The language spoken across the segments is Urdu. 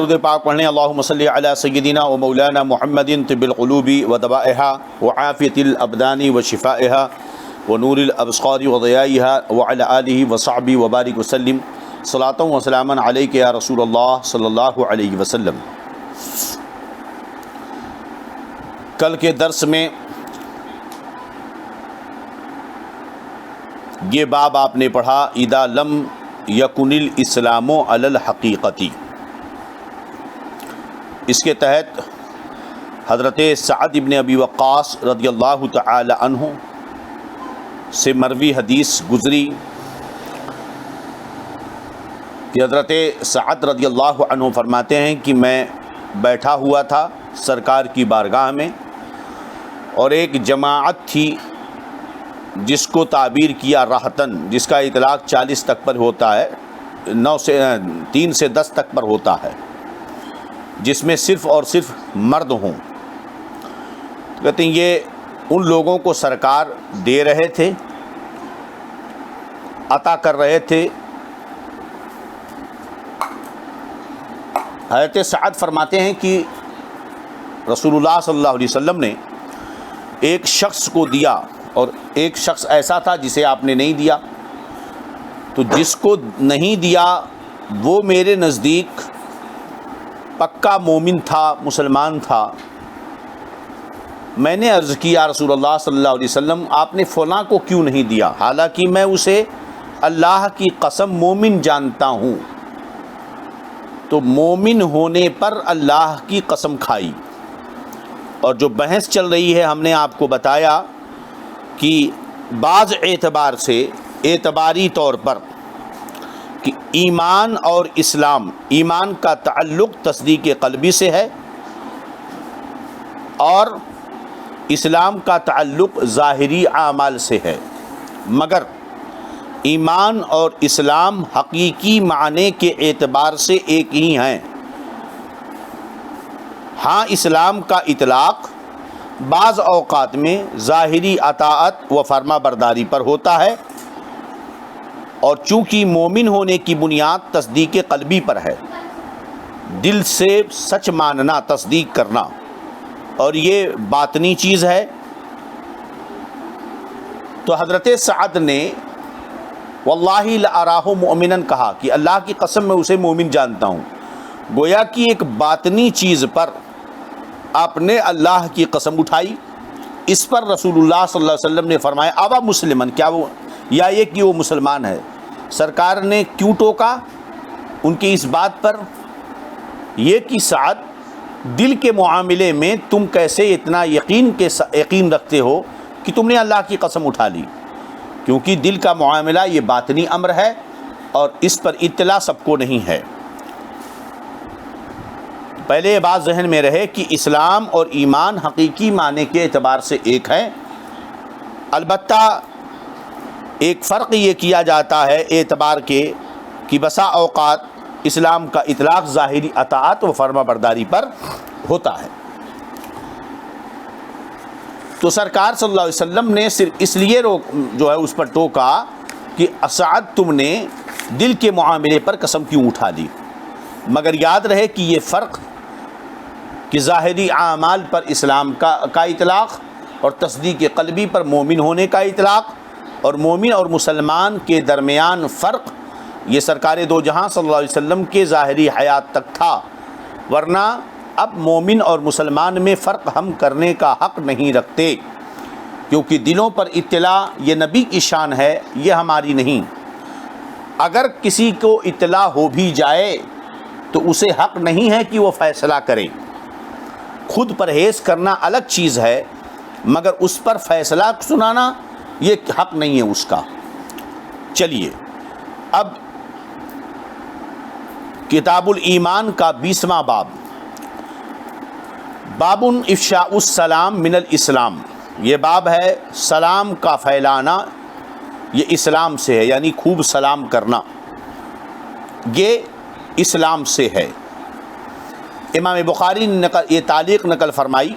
درود پاک پڑھنے اللہم صلی علی سیدنا و مولانا محمد طب القلوب و دوائها وعافیت الابدان و شفائها و نور الابصار و ضیائها وعلی آلہ وصحبہ وبارک وسلم صلاۃ و سلاما علیک یا رسول اللہ صلی اللہ علیہ وسلم۔ کل کے درس میں یہ باب آپ نے پڑھا اذا لم یکن الاسلام علی الحقیقتی۔ اس کے تحت حضرت سعد ابن ابی وقاص رضی اللہ تعالی عنہ سے مروی حدیث گزری کہ حضرت سعد رضی اللہ عنہ فرماتے ہیں کہ میں بیٹھا ہوا تھا سرکار کی بارگاہ میں، اور ایک جماعت تھی جس کو تعبیر کیا راحتن، جس کا اطلاق 40 تک پر ہوتا ہے، 3 سے 10 تک پر ہوتا ہے، جس میں صرف اور صرف مرد ہوں۔ کہتے ہیں یہ ان لوگوں کو سرکار دے رہے تھے، عطا کر رہے تھے۔ حضرت سعد فرماتے ہیں کہ رسول اللہ صلی اللہ علیہ وسلم نے ایک شخص کو دیا، اور ایک شخص ایسا تھا جسے آپ نے نہیں دیا، تو جس کو نہیں دیا وہ میرے نزدیک پکا مومن تھا، مسلمان تھا۔ میں نے عرض کیا رسول اللہ صلی اللہ علیہ وسلم آپ نے فلاں کو کیوں نہیں دیا، حالانکہ میں اسے اللہ کی قسم مومن جانتا ہوں۔ تو مومن ہونے پر اللہ کی قسم کھائی۔ اور جو بحث چل رہی ہے ہم نے آپ کو بتایا کہ بعض اعتبار سے اعتباری طور پر کہ ایمان اور اسلام، ایمان کا تعلق تصدیق قلبی سے ہے اور اسلام کا تعلق ظاہری اعمال سے ہے، مگر ایمان اور اسلام حقیقی معنی کے اعتبار سے ایک ہی ہیں۔ ہاں اسلام کا اطلاق بعض اوقات میں ظاہری اطاعت و فرما برداری پر ہوتا ہے، اور چونکہ مومن ہونے کی بنیاد تصدیق قلبی پر ہے، دل سے سچ ماننا، تصدیق کرنا، اور یہ باطنی چیز ہے۔ تو حضرت سعد نے واللہ لأراہ مؤمنا کہا کہ اللہ کی قسم میں اسے مومن جانتا ہوں، گویا کہ ایک باطنی چیز پر آپ نے اللہ کی قسم اٹھائی۔ اس پر رسول اللہ صلی اللہ علیہ وسلم نے فرمایا ابا مسلمن، کیا وہ یا یہ کہ وہ مسلمان ہے۔ سرکار نے کیوں ٹوکا ان کی اس بات پر؟ یہ کہ سعد دل کے معاملے میں تم کیسے اتنا یقین رکھتے ہو کہ تم نے اللہ کی قسم اٹھا لی، کیونکہ دل کا معاملہ یہ باطنی امر ہے اور اس پر اطلاع سب کو نہیں ہے۔ پہلے یہ بات ذہن میں رہے کہ اسلام اور ایمان حقیقی معنی کے اعتبار سے ایک ہے، البتہ ایک فرق یہ کیا جاتا ہے اعتبار کے کہ بسا اوقات اسلام کا اطلاق ظاہری اطاعت و فرما برداری پر ہوتا ہے۔ تو سرکار صلی اللہ علیہ وسلم نے صرف اس لیے جو ہے اس پر ٹوکا کہ سعد تم نے دل کے معاملے پر قسم کیوں اٹھا لی، مگر یاد رہے کہ یہ فرق کہ ظاہری اعمال پر اسلام کا اطلاق اور تصدیق قلبی پر مومن ہونے کا اطلاق، اور مومن اور مسلمان کے درمیان فرق یہ سرکار دو جہاں صلی اللہ علیہ وسلم کے ظاہری حیات تک تھا، ورنہ اب مومن اور مسلمان میں فرق ہم کرنے کا حق نہیں رکھتے، کیونکہ دلوں پر اطلاع یہ نبی کی شان ہے، یہ ہماری نہیں۔ اگر کسی کو اطلاع ہو بھی جائے تو اسے حق نہیں ہے کہ وہ فیصلہ کرے۔ خود پرہیز کرنا الگ چیز ہے، مگر اس پر فیصلہ سنانا یہ حق نہیں ہے اس کا۔ چلیے اب کتاب الایمان کا 20واں باب، باب افشاء السلام من الاسلام۔ یہ باب ہے سلام کا پھیلانا، یہ اسلام سے ہے، یعنی خوب سلام کرنا یہ اسلام سے ہے۔ امام بخاری نے یہ تعلیق نقل فرمائی،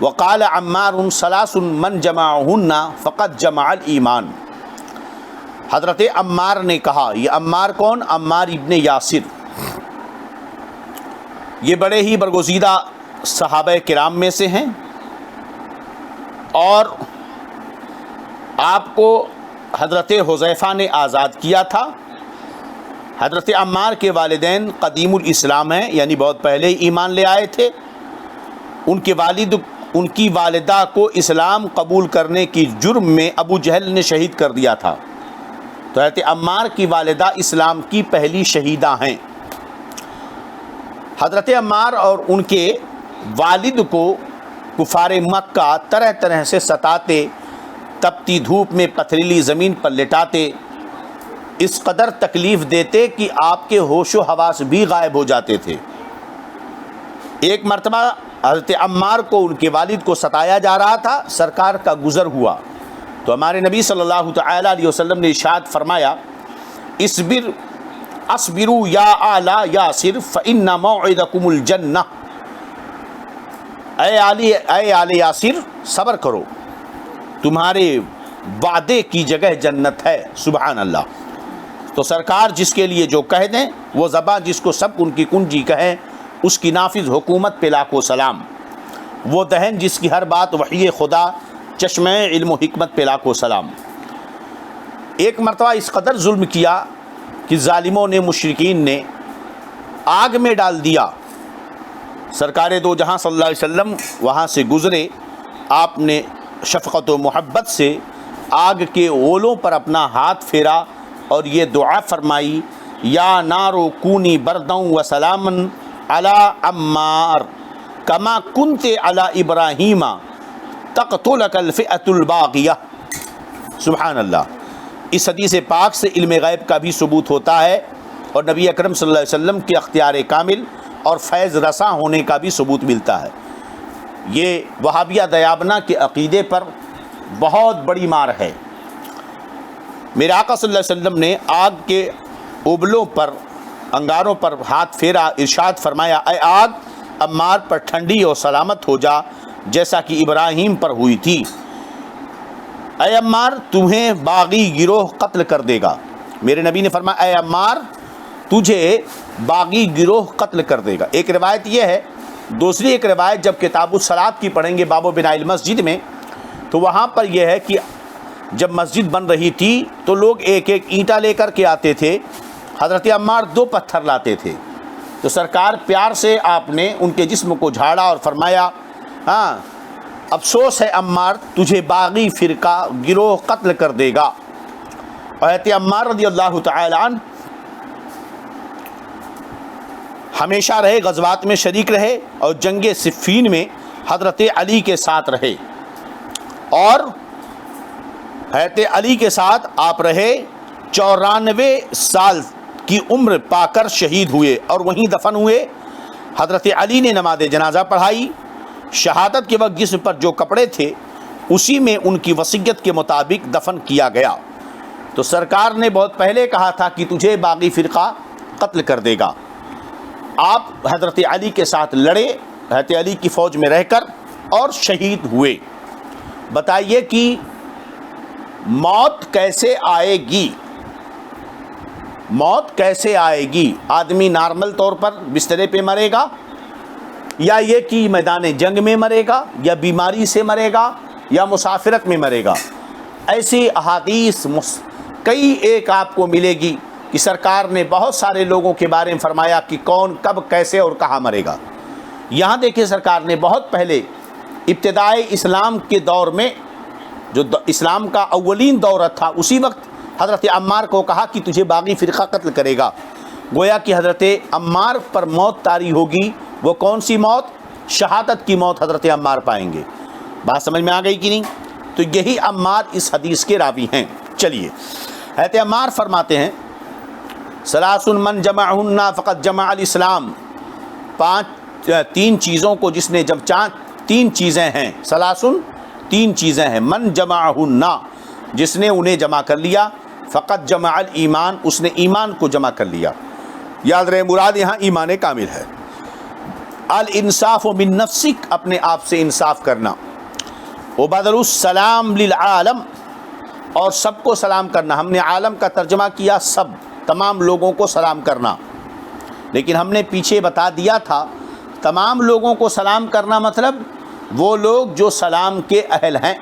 وقال عمار ثلاث من جمعہن فقد جمع الایمان۔ حضرت عمار نے کہا، یہ عمار کون؟ عمار ابن یاسر، یہ بڑے ہی برگزیدہ صحابہ کرام میں سے ہیں، اور آپ کو حضرت حذیفہ نے آزاد کیا تھا۔ حضرت عمار کے والدین قدیم الاسلام ہیں، یعنی بہت پہلے ایمان لے آئے تھے۔ ان کی والدہ کو اسلام قبول کرنے کی جرم میں ابو جہل نے شہید کر دیا تھا، تو حضرت عمار کی والدہ اسلام کی پہلی شہیدہ ہیں۔ حضرت عمار اور ان کے والد کو کفار مکہ طرح طرح سے ستاتے، تپتی دھوپ میں پتھریلی زمین پر لٹاتے، اس قدر تکلیف دیتے کہ آپ کے ہوش و حواس بھی غائب ہو جاتے تھے۔ ایک مرتبہ حضرت عمار کو ان کے والد کو ستایا جا رہا تھا، سرکار کا گزر ہوا تو ہمارے نبی صلی اللہ تعالی علیہ وسلم نے ارشاد فرمایا، اصبروا یا آل یاسر فإن موعدکم الجنہ، اے آل یاسر صبر کرو، تمہارے وعدے کی جگہ جنت ہے۔ سبحان اللہ۔ تو سرکار جس کے لیے جو کہہ دیں، وہ زباں جس کو سب ان کی کنجی کہیں، اس کی نافذ حکومت پہ لاکھوں سلام۔ وہ دہن جس کی ہر بات وحی خدا، چشمہ علم و حکمت پہ لاکھوں سلام۔ ایک مرتبہ اس قدر ظلم کیا کہ ظالموں نے، مشرکین نے آگ میں ڈال دیا۔ سرکار دو جہاں صلی اللہ علیہ وسلم وہاں سے گزرے، آپ نے شفقت و محبت سے آگ کے اولوں پر اپنا ہاتھ پھیرا اور یہ دعا فرمائی، یا نارو کونی بردوں و سلامن علی عمار کما کنت علی ابراہیم تقتلک الفئۃ الباغیہ۔ سبحان اللہ۔ اس حدیث پاک سے علم غیب کا بھی ثبوت ہوتا ہے، اور نبی اکرم صلی اللہ علیہ وسلم کے اختیار کامل اور فیض رساں ہونے کا بھی ثبوت ملتا ہے۔ یہ وہابیہ دیابنا کے عقیدے پر بہت بڑی مار ہے۔ میرے آقا صلی اللہ علیہ وسلم نے آگ کے اوبلوں پر، انگاروں پر ہاتھ پھیرا، ارشاد فرمایا، اے آگ عمار پر ٹھنڈی اور سلامت ہو جا جیسا کہ ابراہیم پر ہوئی تھی۔ اے عمار تمہیں باغی گروہ قتل کر دے گا۔ میرے نبی نے فرمایا، اے عمار تجھے باغی گروہ قتل کر دے گا۔ ایک روایت یہ ہے، دوسری ایک روایت جب کتاب الصلاۃ کی پڑھیں گے باب بناء المسجد میں، تو وہاں پر یہ ہے کہ جب مسجد بن رہی تھی تو لوگ ایک ایک اینٹا لے کر کے آتے تھے، حضرت عمار 2 پتھر لاتے تھے، تو سرکار پیار سے آپ نے ان کے جسم کو جھاڑا اور فرمایا، ہاں افسوس ہے عمار، تجھے باغی فرقہ گروہ قتل کر دے گا۔ اور حضرت عمار رضی اللہ تعالی عنہ ہمیشہ رہے، غزوات میں شریک رہے، اور جنگ صفین میں حضرت علی کے ساتھ رہے، اور حضرت علی کے ساتھ آپ رہے، 94 سال کی عمر پا کر شہید ہوئے اور وہیں دفن ہوئے۔ حضرت علی نے نماز جنازہ پڑھائی، شہادت کے وقت جسم پر جو کپڑے تھے اسی میں ان کی وصیت کے مطابق دفن کیا گیا۔ تو سرکار نے بہت پہلے کہا تھا کہ تجھے باغی فرقہ قتل کر دے گا۔ آپ حضرت علی کے ساتھ لڑے، حضرت علی کی فوج میں رہ کر، اور شہید ہوئے۔ بتائیے کہ موت کیسے آئے گی؟ موت کیسے آئے گی؟ آدمی نارمل طور پر بسترے پہ مرے گا، یا یہ کہ میدان جنگ میں مرے گا، یا بیماری سے مرے گا، یا مسافرت میں مرے گا؟ ایسی احادیث کئی ایک آپ کو ملے گی کہ سرکار نے بہت سارے لوگوں کے بارے میں فرمایا کہ کون کب کیسے اور کہاں مرے گا۔ یہاں دیکھیں سرکار نے بہت پہلے ابتدائی اسلام کے دور میں، جو اسلام کا اولین دور تھا، اسی وقت حضرت عمار کو کہا کہ تجھے باغی فرقہ قتل کرے گا۔ گویا کہ حضرت عمار پر موت طاری ہوگی۔ وہ کون سی موت؟ شہادت کی موت حضرت عمار پائیں گے۔ بات سمجھ میں آ گئی کہ نہیں؟ تو یہی عمار اس حدیث کے راوی ہیں۔ چلیے، حضرت عمار فرماتے ہیں، ثلاث من جمعہن فقط جمع الاسلام، 3 چیزوں کو جس نے جب 3 چیزیں ہیں، ثلاث 3 چیزیں ہیں، من جمعہن جس نے انہیں جمع کر لیا، فقط جمع الایمان اس نے ایمان کو جمع کر لیا۔ یاد رہے مراد یہاں ایمان کامل ہے۔ الانصاف من نفسک اپنے آپ سے انصاف کرنا، وبدل السلام للعالم اور سب کو سلام کرنا۔ ہم نے عالم کا ترجمہ کیا سب، تمام لوگوں کو سلام کرنا، لیکن ہم نے پیچھے بتا دیا تھا تمام لوگوں کو سلام کرنا مطلب وہ لوگ جو سلام کے اہل ہیں،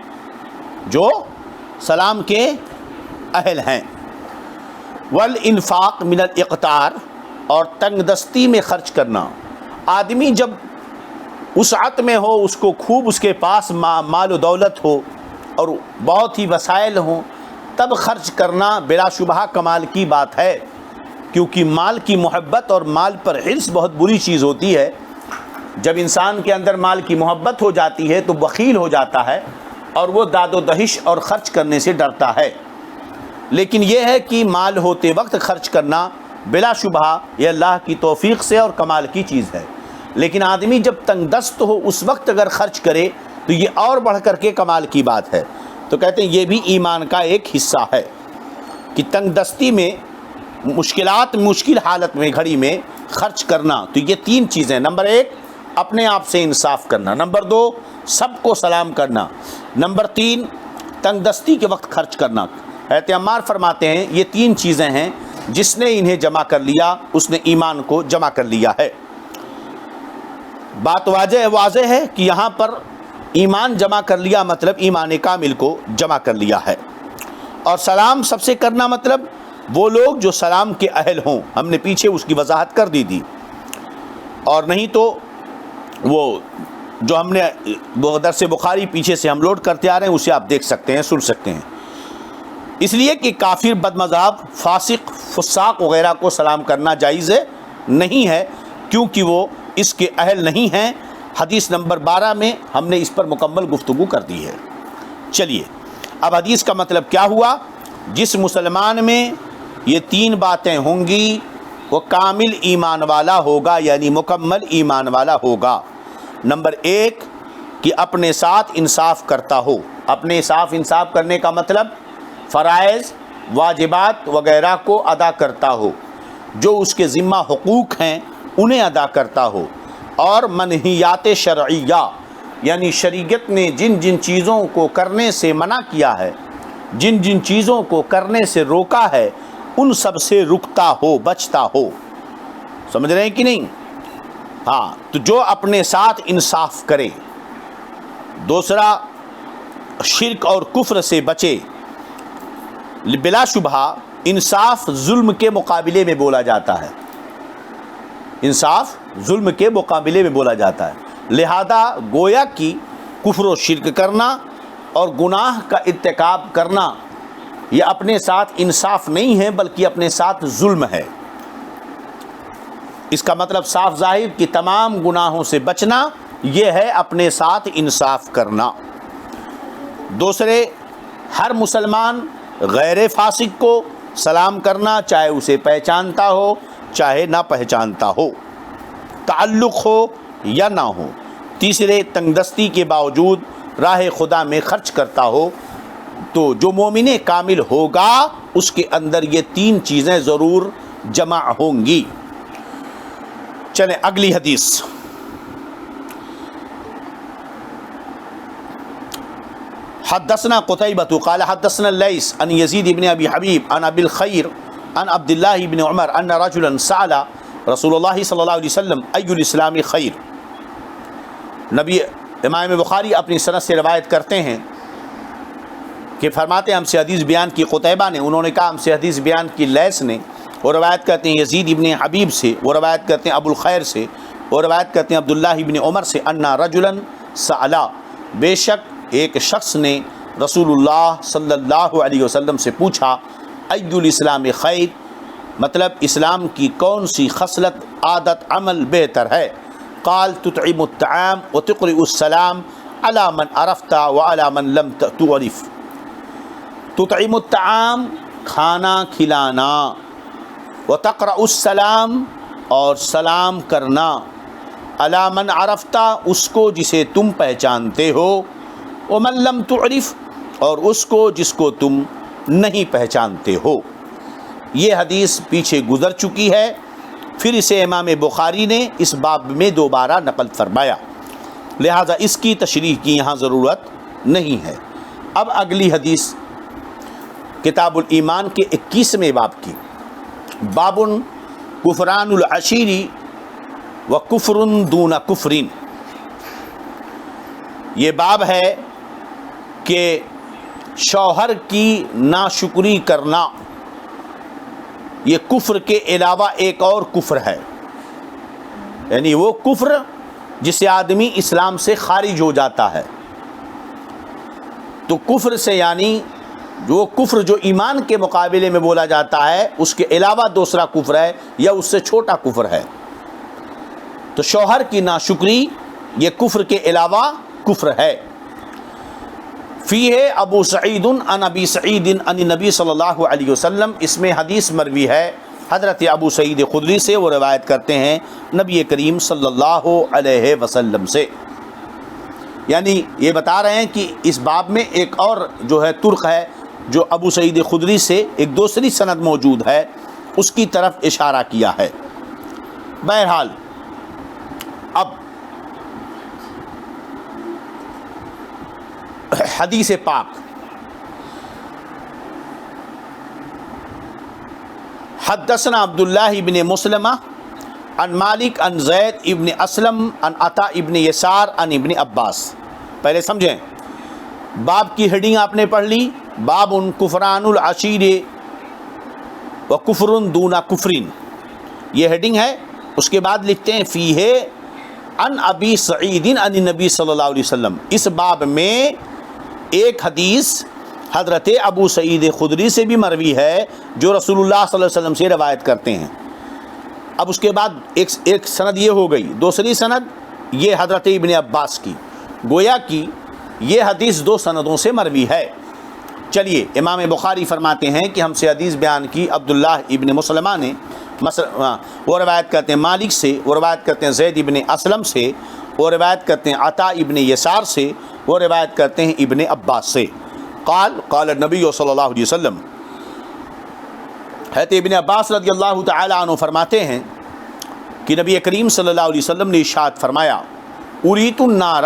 جو سلام کے اہل ہیں۔ والانفاق من الاقتار، اور تنگ دستی میں خرچ کرنا۔ آدمی جب وسعت میں ہو، اس کو خوب اس کے پاس مال و دولت ہو اور بہت ہی وسائل ہوں، تب خرچ کرنا بلا شبہ کمال کی بات ہے، کیونکہ مال کی محبت اور مال پر حرص بہت بری چیز ہوتی ہے۔ جب انسان کے اندر مال کی محبت ہو جاتی ہے تو بخیل ہو جاتا ہے اور وہ داد و دہش اور خرچ کرنے سے ڈرتا ہے۔ لیکن یہ ہے کہ مال ہوتے وقت خرچ کرنا بلا شبہ یہ اللہ کی توفیق سے اور کمال کی چیز ہے، لیکن آدمی جب تنگ دست ہو اس وقت اگر خرچ کرے تو یہ اور بڑھ کر کے کمال کی بات ہے۔ تو کہتے ہیں یہ بھی ایمان کا ایک حصہ ہے کہ تنگ دستی میں، مشکل حالت میں، گھڑی میں خرچ کرنا۔ تو یہ تین چیزیں، نمبر 1 اپنے آپ سے انصاف کرنا، نمبر 2 سب کو سلام کرنا، نمبر 3 تنگ دستی کے وقت خرچ کرنا۔ حضرت عمار فرماتے ہیں یہ 3 چیزیں ہیں، جس نے انہیں جمع کر لیا اس نے ایمان کو جمع کر لیا ہے۔ بات واضح ہے کہ یہاں پر ایمان جمع کر لیا مطلب ایمان کامل کو جمع کر لیا ہے، اور سلام سب سے کرنا مطلب وہ لوگ جو سلام کے اہل ہوں۔ ہم نے پیچھے اس کی وضاحت کر دی تھی، اور نہیں تو وہ جو ہم نے درس بخاری پیچھے سے ہم لوڈ کرتے آ رہے ہیں اسے آپ دیکھ سکتے ہیں، سن سکتے ہیں۔ اس لیے کہ کافر، بد مذہب، فاسق، فساق وغیرہ کو سلام کرنا جائز نہیں ہے، کیونکہ وہ اس کے اہل نہیں ہیں۔ حدیث نمبر 12 میں ہم نے اس پر مکمل گفتگو کر دی ہے۔ چلیے اب حدیث کا مطلب کیا ہوا؟ جس مسلمان میں یہ 3 باتیں ہوں گی وہ کامل ایمان والا ہوگا، یعنی مکمل ایمان والا ہوگا۔ نمبر 1 کہ اپنے ساتھ انصاف کرتا ہو۔ اپنے ساتھ انصاف کرنے کا مطلب فرائض، واجبات وغیرہ کو ادا کرتا ہو، جو اس کے ذمہ حقوق ہیں انہیں ادا کرتا ہو، اور منہیات شرعیہ یعنی شریعت نے جن جن چیزوں کو کرنے سے منع کیا ہے، جن جن چیزوں کو کرنے سے روکا ہے، ان سب سے رکتا ہو، بچتا ہو۔ سمجھ رہے ہیں کہ نہیں؟ ہاں، تو جو اپنے ساتھ انصاف کرے۔ دوسرا، شرک اور کفر سے بچے۔ بلا شبہ انصاف ظلم کے مقابلے میں بولا جاتا ہے، انصاف ظلم کے مقابلے میں بولا جاتا ہے، لہذا گویا کہ کفر و شرک کرنا اور گناہ کا ارتکاب کرنا یہ اپنے ساتھ انصاف نہیں ہے بلکہ اپنے ساتھ ظلم ہے۔ اس کا مطلب صاف ظاہر کہ تمام گناہوں سے بچنا یہ ہے اپنے ساتھ انصاف کرنا۔ دوسرے، ہر مسلمان غیر فاسق کو سلام کرنا، چاہے اسے پہچانتا ہو چاہے نہ پہچانتا ہو، تعلق ہو یا نہ ہو۔ تیسرے، تنگ دستی کے باوجود راہ خدا میں خرچ کرتا ہو۔ تو جو مومن کامل ہوگا اس کے اندر یہ 3 چیزیں ضرور جمع ہوں گی۔ چلیں اگلی حدیث۔ حدثنا قتيبة قال حدثنا الليث عن يزيد بن ابي حبيب عن ابي الخير عن عبد الله بن عمر ان رجلا سأل رسول الله صلی اللہ علیہ وسلم اي الاسلام خیر۔ نبی امام بخاری اپنی سند سے روایت کرتے ہیں کہ فرماتے ہیں ہم سے حدیث بیان کی قتیبہ نے، انہوں نے کہا ہم سے حدیث بیان کی لیث نے، وہ روایت کرتے ہیں یزید ابن حبیب سے، وہ روایت کرتے ہیں ابو الخیر سے، وہ روایت کرتے ہیں عبداللہ ابن عمر سے، ان رجلا سألا، بے شک ایک شخص نے رسول اللہ صلی اللہ علیہ وسلم سے پوچھا ای الاسلام خیر، مطلب اسلام کی کون سی خصلت، عادت، عمل بہتر ہے؟ قال تطعم الطعام وتقرئ السلام على من عرفت وعلى من لم تعرف۔ تطعم الطعام کھانا کھلانا، وتقرأ السلام اور سلام کرنا، علی من عرفت اس کو جسے تم پہچانتے ہو، ومن لم تعرف اور اس کو جس کو تم نہیں پہچانتے ہو۔ یہ حدیث پیچھے گزر چکی ہے، پھر اسے امام بخاری نے اس باب میں دوبارہ نقل فرمایا، لہذا اس کی تشریح کی یہاں ضرورت نہیں ہے۔ اب اگلی حدیث کتاب الایمان کے 21ویں باب کی، باب کفران العشیر وکفر دون کفر، یہ باب ہے کہ شوہر کی ناشکری کرنا یہ کفر کے علاوہ ایک اور کفر ہے، یعنی وہ کفر جس سے آدمی اسلام سے خارج ہو جاتا ہے۔ تو کفر سے یعنی جو کفر جو ایمان کے مقابلے میں بولا جاتا ہے اس کے علاوہ دوسرا کفر ہے یا اس سے چھوٹا کفر ہے۔ تو شوہر کی ناشکری یہ کفر کے علاوہ کفر ہے۔ فیہ ابو سعید عن ابی سعید عن نبی صلی اللہ علیہ وسلم، اس میں حدیث مروی ہے حضرت ابو سعید خدری سے، وہ روایت کرتے ہیں نبی کریم صلی اللہ علیہ وسلم سے۔ یعنی یہ بتا رہے ہیں کہ اس باب میں ایک اور جو ہے طرق ہے جو ابو سعید خدری سے ایک دوسری سند موجود ہے، اس کی طرف اشارہ کیا ہے۔ بہرحال اب حدیث پاک، حدثنا عبداللہ ابن مسلمہ عن مالک عن زید ابن اسلم عن عطا ابن یسار عن ابن عباس۔ پہلے سمجھیں، باب کی ہیڈنگ آپ نے پڑھ لی، باب کفران العشیر و کفر دون کفرین، یہ ہیڈنگ ہے۔ اس کے بعد لکھتے ہیں فیہ عن ابی سعید عن نبی صلی اللہ علیہ وسلم، اس باب میں ایک حدیث حضرت ابو سعید خدری سے بھی مروی ہے جو رسول اللہ صلی اللہ علیہ وسلم سے روایت کرتے ہیں۔ اب اس کے بعد ایک سند یہ ہو گئی، دوسری سند یہ حضرت ابن عباس کی، گویا کہ یہ حدیث دو سندوں سے مروی ہے۔ چلیے، امام بخاری فرماتے ہیں کہ ہم سے حدیث بیان کی عبداللہ ابن مسلمہ نے، وہ روایت کرتے ہیں مالک سے، وہ روایت کرتے ہیں زید ابن اسلم سے، وہ روایت کرتے ہیں عطا ابن یسار سے، وہ روایت کرتے ہیں ابن عباس سے۔ قال نبی صلی اللہ علیہ وسلم، حضرت ابن عباس رضی اللہ تعالی عنہ فرماتے ہیں کہ نبی کریم صلی اللہ علیہ وسلم نے ارشاد فرمایا، اریت النار،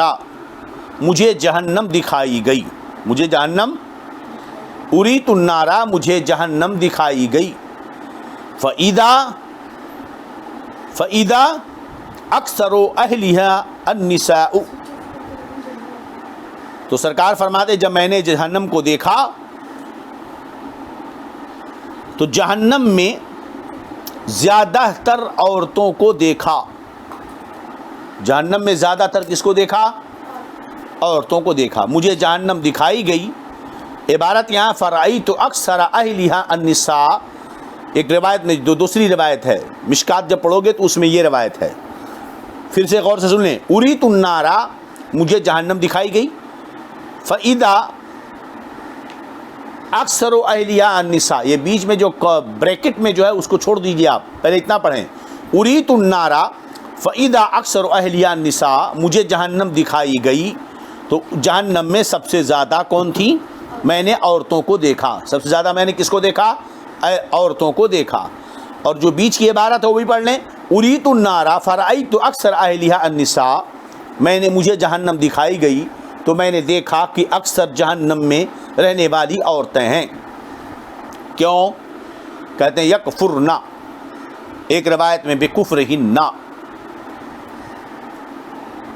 مجھے جہنم دکھائی گئی، مجھے جہنم، اریت النار، مجھے جہنم دکھائی گئی، فَإِذَا أَكْثَرُ أَهْلِهَا النِّسَاءُ، تو سرکار فرماتے جب میں نے جہنم کو دیکھا تو جہنم میں زیادہ تر عورتوں کو دیکھا، جہنم میں زیادہ تر کس کو دیکھا؟ عورتوں کو دیکھا۔ مجھے جہنم دکھائی گئی، عبارت یہاں فرأیت اکثر اہلھا النساء، ایک روایت میں جو دوسری روایت ہے مشکات جب پڑھو گے تو اس میں یہ روایت ہے، پھر سے غور سے سن لیں، اریت النار، مجھے جہنم دکھائی گئی، فَإِذَا اکثر اہلیہ النساء، یہ بیچ میں جو بریکٹ میں جو ہے اس کو چھوڑ دیجئے، آپ پہلے اتنا پڑھیں، اریت النار فَإِذَا اکثر اہلیہ النساء، مجھے جہنم دکھائی گئی، تو جہنم میں سب سے زیادہ کون تھی؟ میں نے عورتوں کو دیکھا، سب سے زیادہ میں نے کس کو دیکھا؟ عورتوں کو دیکھا۔ اور جو بیچ کی عبارت ہے وہ بھی پڑھ لیں، اریت النار فرأیت اکثر اہلیہ النساء، میں نے، مجھے جہنم دکھائی گئی تو میں نے دیکھا کہ اکثر جہنم میں رہنے والی عورتیں ہیں۔ کیوں؟ کہتے ہیں یکفرن، ایک روایت میں بکفرہن،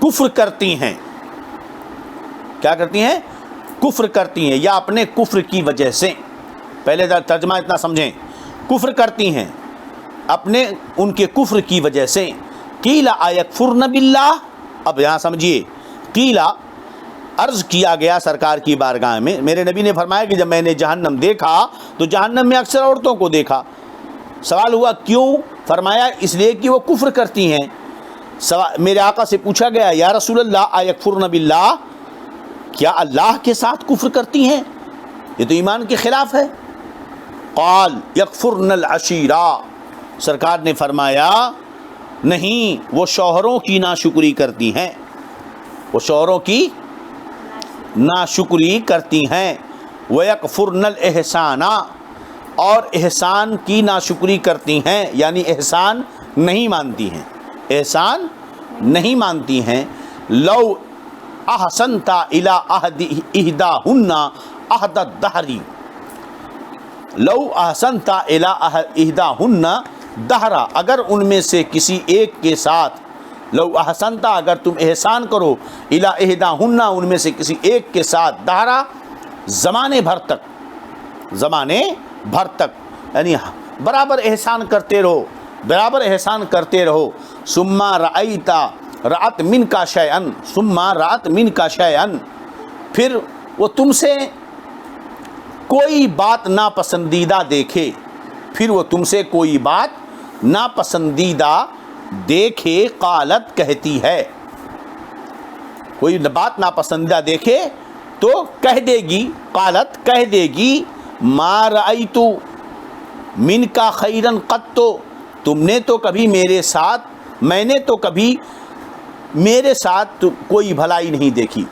کفر کرتی ہیں۔ کیا کرتی ہیں؟ کفر کرتی ہیں، یا اپنے کفر کی وجہ سے، پہلے ترجمہ اتنا سمجھیں، کفر کرتی ہیں اپنے ان کے کفر کی وجہ سے۔ قیل ایکفرن باللہ، اب یہاں سمجھیے، قیل عرض کیا گیا سرکار کی بارگاہ میں، میرے نبی نے فرمایا کہ جب میں نے جہنم دیکھا تو جہنم میں اکثر عورتوں کو دیکھا۔ سوال ہوا کیوں؟ فرمایا اس لیے کہ وہ کفر کرتی ہیں۔ میرے آقا سے پوچھا گیا یا رسول اللہ ایکفرن باللہ، کیا اللہ کے ساتھ کفر کرتی ہیں؟ یہ تو ایمان کے خلاف ہے۔ قال یکفرن العشیرہ، سرکار نے فرمایا نہیں، وہ شوہروں کی ناشکری کرتی ہیں، وہ شوہروں کی ناشکری کرتی ہیں۔ وَيَكْفُرْنَ الْإِحْسَانَ، اور احسان کی ناشکری کرتی ہیں، یعنی احسان نہیں مانتی ہیں، احسان نہیں مانتی ہیں۔ لو احسنت الی احداہن عہد الدہر، لو احسنت الی احداہن دہرا، اگر ان میں سے کسی ایک کے ساتھ لو احسنتا اگر تم احسان کرو الی احداہن ان میں سے کسی ایک کے ساتھ دہرا زمانے بھر تک یعنی برابر احسان کرتے رہو برابر احسان کرتے رہو ثم رأت منک شیئا پھر وہ تم سے کوئی بات ناپسندیدہ دیکھے قالت کہتی ہے کوئی بات ناپسندیدہ دیکھے تو کہہ دے گی قالت کہہ دے گی ما رأیت منک خیرا قط تم نے تو کبھی میں نے تو کبھی میرے ساتھ کوئی بھلائی نہیں دیکھی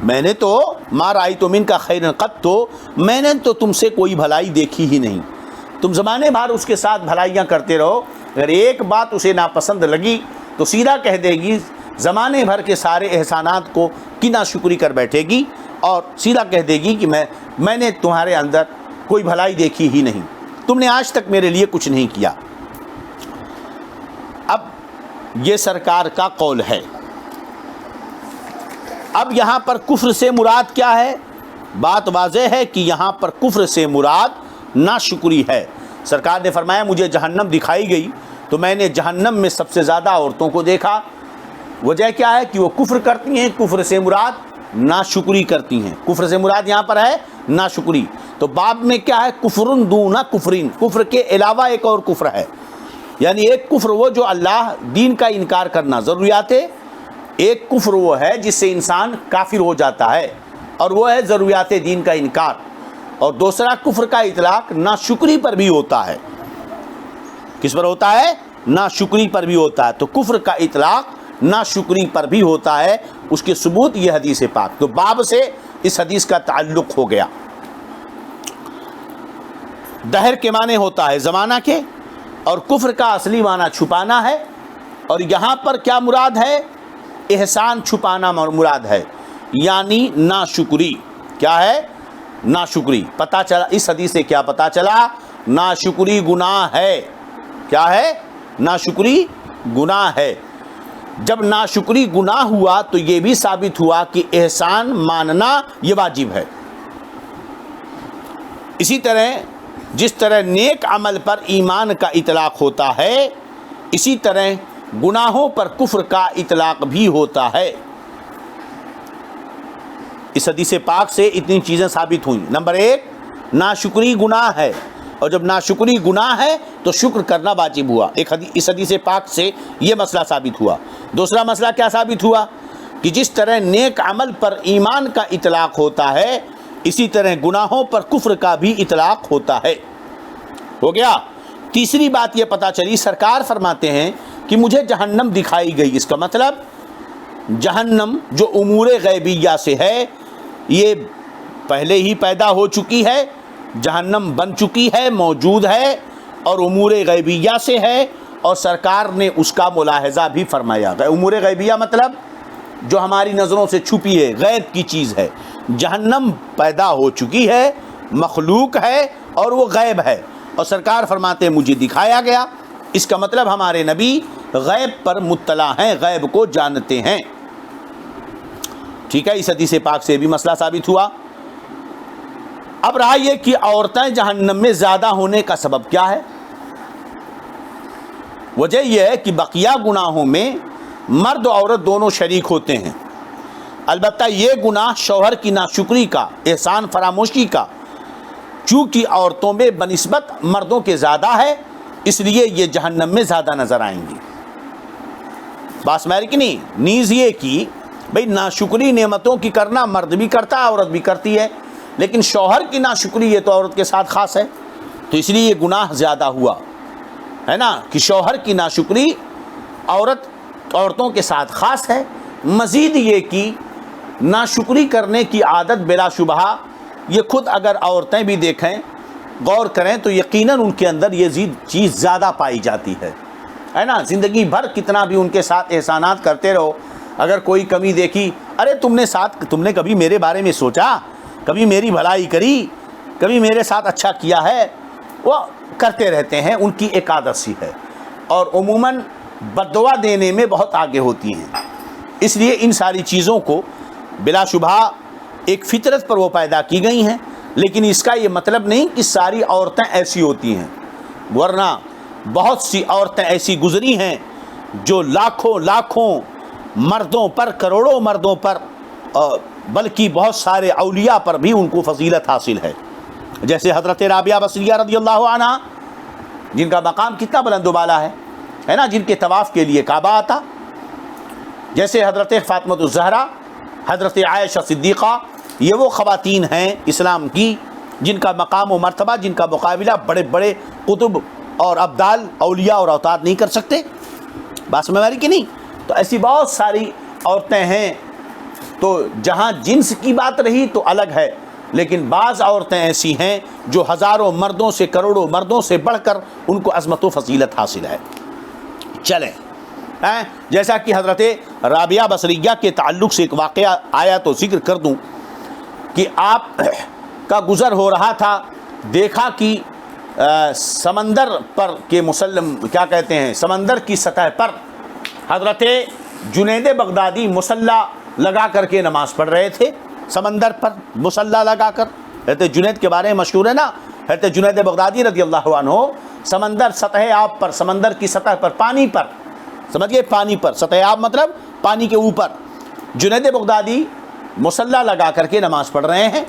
میں نے تو ما رأیت منک خیرا قط میں نے تو تم سے کوئی بھلائی دیکھی ہی نہیں. تم زمانے بھر اس کے ساتھ بھلائیاں کرتے رہو اگر ایک بات اسے ناپسند لگی تو سیدھا کہہ دے گی زمانے بھر کے سارے احسانات کو کی ناشکری کر بیٹھے گی اور سیدھا کہہ دے گی کہ میں نے تمہارے اندر کوئی بھلائی دیکھی ہی نہیں تم نے آج تک میرے لیے کچھ نہیں کیا. اب یہ سرکار کا قول ہے. اب یہاں پر کفر سے مراد کیا ہے؟ بات واضح ہے کہ یہاں پر کفر سے مراد ناشکری ہے. سرکار نے فرمایا مجھے جہنم دکھائی گئی تو میں نے جہنم میں سب سے زیادہ عورتوں کو دیکھا. وجہ کیا ہے کہ وہ کفر کرتی ہیں. کفر سے مراد ناشکری کرتی ہیں. کفر سے مراد یہاں پر ہے ناشکری. تو باب میں کیا ہے؟ کفر دون کفرین. کفر کے علاوہ ایک اور کفر ہے. یعنی ایک کفر وہ جو اللہ دین کا انکار کرنا ضروریات ہے. ایک کفر وہ ہے جس سے انسان کافر ہو جاتا ہے اور وہ ہے ضروریات دین کا انکار. اور دوسرا کفر کا اطلاق ناشکری پر بھی ہوتا ہے. کس پر ہوتا ہے؟ ناشکری پر بھی ہوتا ہے. تو کفر کا اطلاق ناشکری پر بھی ہوتا ہے. اس کے ثبوت یہ حدیث پاک. تو باب سے اس حدیث کا تعلق ہو گیا. دہر کے معنی ہوتا ہے زمانہ کے اور کفر کا اصلی معنی چھپانا ہے. اور یہاں پر کیا مراد ہے؟ احسان چھپانا مراد ہے یعنی ناشکری. کیا ہے؟ ناشکری. پتہ چلا اس حدیث سے کیا پتہ چلا؟ ناشکری گناہ ہے. کیا ہے؟ ناشکری گناہ ہے. جب ناشکری گناہ ہوا تو یہ بھی ثابت ہوا کہ احسان ماننا یہ واجب ہے. اسی طرح جس طرح نیک عمل پر ایمان کا اطلاق ہوتا ہے اسی طرح گناہوں پر کفر کا اطلاق بھی ہوتا ہے. اس حدیث پاک سے اتنی چیزیں ثابت ہوئیں. نمبر ایک، ناشکری گناہ ہے اور جب ناشکری گناہ ہے تو شکر کرنا واجب ہوا. اس حدیث پاک سے یہ مسئلہ ثابت ہوا. دوسرا مسئلہ کیا ثابت ہوا؟ کہ جس طرح نیک عمل پر ایمان کا اطلاق ہوتا ہے اسی طرح گناہوں پر کفر کا بھی اطلاق ہوتا ہے. ہو گیا. تیسری بات یہ پتہ چلی سرکار فرماتے ہیں کہ مجھے جہنم دکھائی گئی. اس کا مطلب جہنم جو امور غیبیہ سے ہے یہ پہلے ہی پیدا ہو چکی ہے. جہنم بن چکی ہے، موجود ہے اور امور غیبیہ سے ہے اور سرکار نے اس کا ملاحظہ بھی فرمایا. امور غیبیہ مطلب جو ہماری نظروں سے چھپی ہے، غیب کی چیز ہے. جہنم پیدا ہو چکی ہے، مخلوق ہے اور وہ غیب ہے اور سرکار فرماتے ہیں مجھے دکھایا گیا. اس کا مطلب ہمارے نبی غیب پر مطلع ہیں، غیب کو جانتے ہیں. ٹھیک ہے. اس حدیث پاک سے بھی مسئلہ ثابت ہوا. اب رہا یہ کہ عورتیں جہنم میں زیادہ ہونے کا سبب کیا ہے؟ وجہ یہ ہے کہ بقیہ گناہوں میں مرد و عورت دونوں شریک ہوتے ہیں. البتہ یہ گناہ شوہر کی ناشکری کا، احسان فراموشی کا، چونکہ عورتوں میں بنسبت مردوں کے زیادہ ہے اس لیے یہ جہنم میں زیادہ نظر آئیں گی. بات سمجھ کی نہیں؟ نیز یہ کہ بھئی ناشکری نعمتوں کی کرنا مرد بھی کرتا ہے، عورت بھی کرتی ہے، لیکن شوہر کی ناشکری یہ تو عورت کے ساتھ خاص ہے تو اس لیے یہ گناہ زیادہ ہوا ہے نا کہ شوہر کی ناشکری عورتوں کے ساتھ خاص ہے. مزید یہ کہ ناشکری کرنے کی عادت بلا شبہ یہ خود اگر عورتیں بھی دیکھیں غور کریں تو یقیناً ان کے اندر یہ چیز زیادہ پائی جاتی ہے نا. زندگی بھر کتنا بھی ان کے ساتھ احسانات کرتے رہو، اگر کوئی کمی دیکھی، ارے تم نے کبھی میرے بارے میں سوچا، کبھی میری بھلائی کری، کبھی میرے ساتھ اچھا کیا ہے، وہ کرتے رہتے ہیں. ان کی ایک عادت سی ہے. اور عموماً بد دعا دینے میں بہت آگے ہوتی ہیں. اس لیے ان ساری چیزوں کو بلا شبہ ایک فطرت پر وہ پیدا کی گئی ہیں، لیکن اس کا یہ مطلب نہیں کہ ساری عورتیں ایسی ہوتی ہیں، ورنہ بہت سی عورتیں ایسی گزری ہیں جو لاکھوں مردوں پر، کروڑوں مردوں پر، بلکہ بہت سارے اولیاء پر بھی ان کو فضیلت حاصل ہے. جیسے حضرت رابعہ بصریہ رضی اللہ عنہ، جن کا مقام کتنا بلند و بالا ہے نا، جن کے طواف کے لیے کعبہ آتا. جیسے حضرت فاطمہ الزہرا، حضرت عائشہ صدیقہ، یہ وہ خواتین ہیں اسلام کی جن کا مقام و مرتبہ، جن کا مقابلہ بڑے بڑے قطب اور ابدال، اولیاء اور اوتاد نہیں کر سکتے. بات سمجھ میں آ رہی کہ نہیں؟ تو ایسی بہت ساری عورتیں ہیں. تو جہاں جنس کی بات رہی تو الگ ہے، لیکن بعض عورتیں ایسی ہیں جو ہزاروں مردوں سے، کروڑوں مردوں سے بڑھ کر ان کو عظمت و فضیلت حاصل ہے. چلیں، جیسا کہ حضرت رابعہ بصریہ کے تعلق سے ایک واقعہ آیا تو ذکر کر دوں کہ آپ کا گزر ہو رہا تھا، دیکھا کہ سمندر پر کے مسلم کیا کہتے ہیں، سمندر کی سطح پر حضرت جنید بغدادی مصلی لگا کر کے نماز پڑھ رہے تھے. سمندر پر مصلی لگا کر، حضرت جنید کے بارے میں مشہور ہے نا، حضرت جنید بغدادی رضی اللہ عنہ سمندر سطح آب پر، سمندر کی سطح پر، پانی پر، سمجھئے پانی پر، سطح آب مطلب پانی کے اوپر جنید بغدادی مصلی لگا کر کے نماز پڑھ رہے ہیں.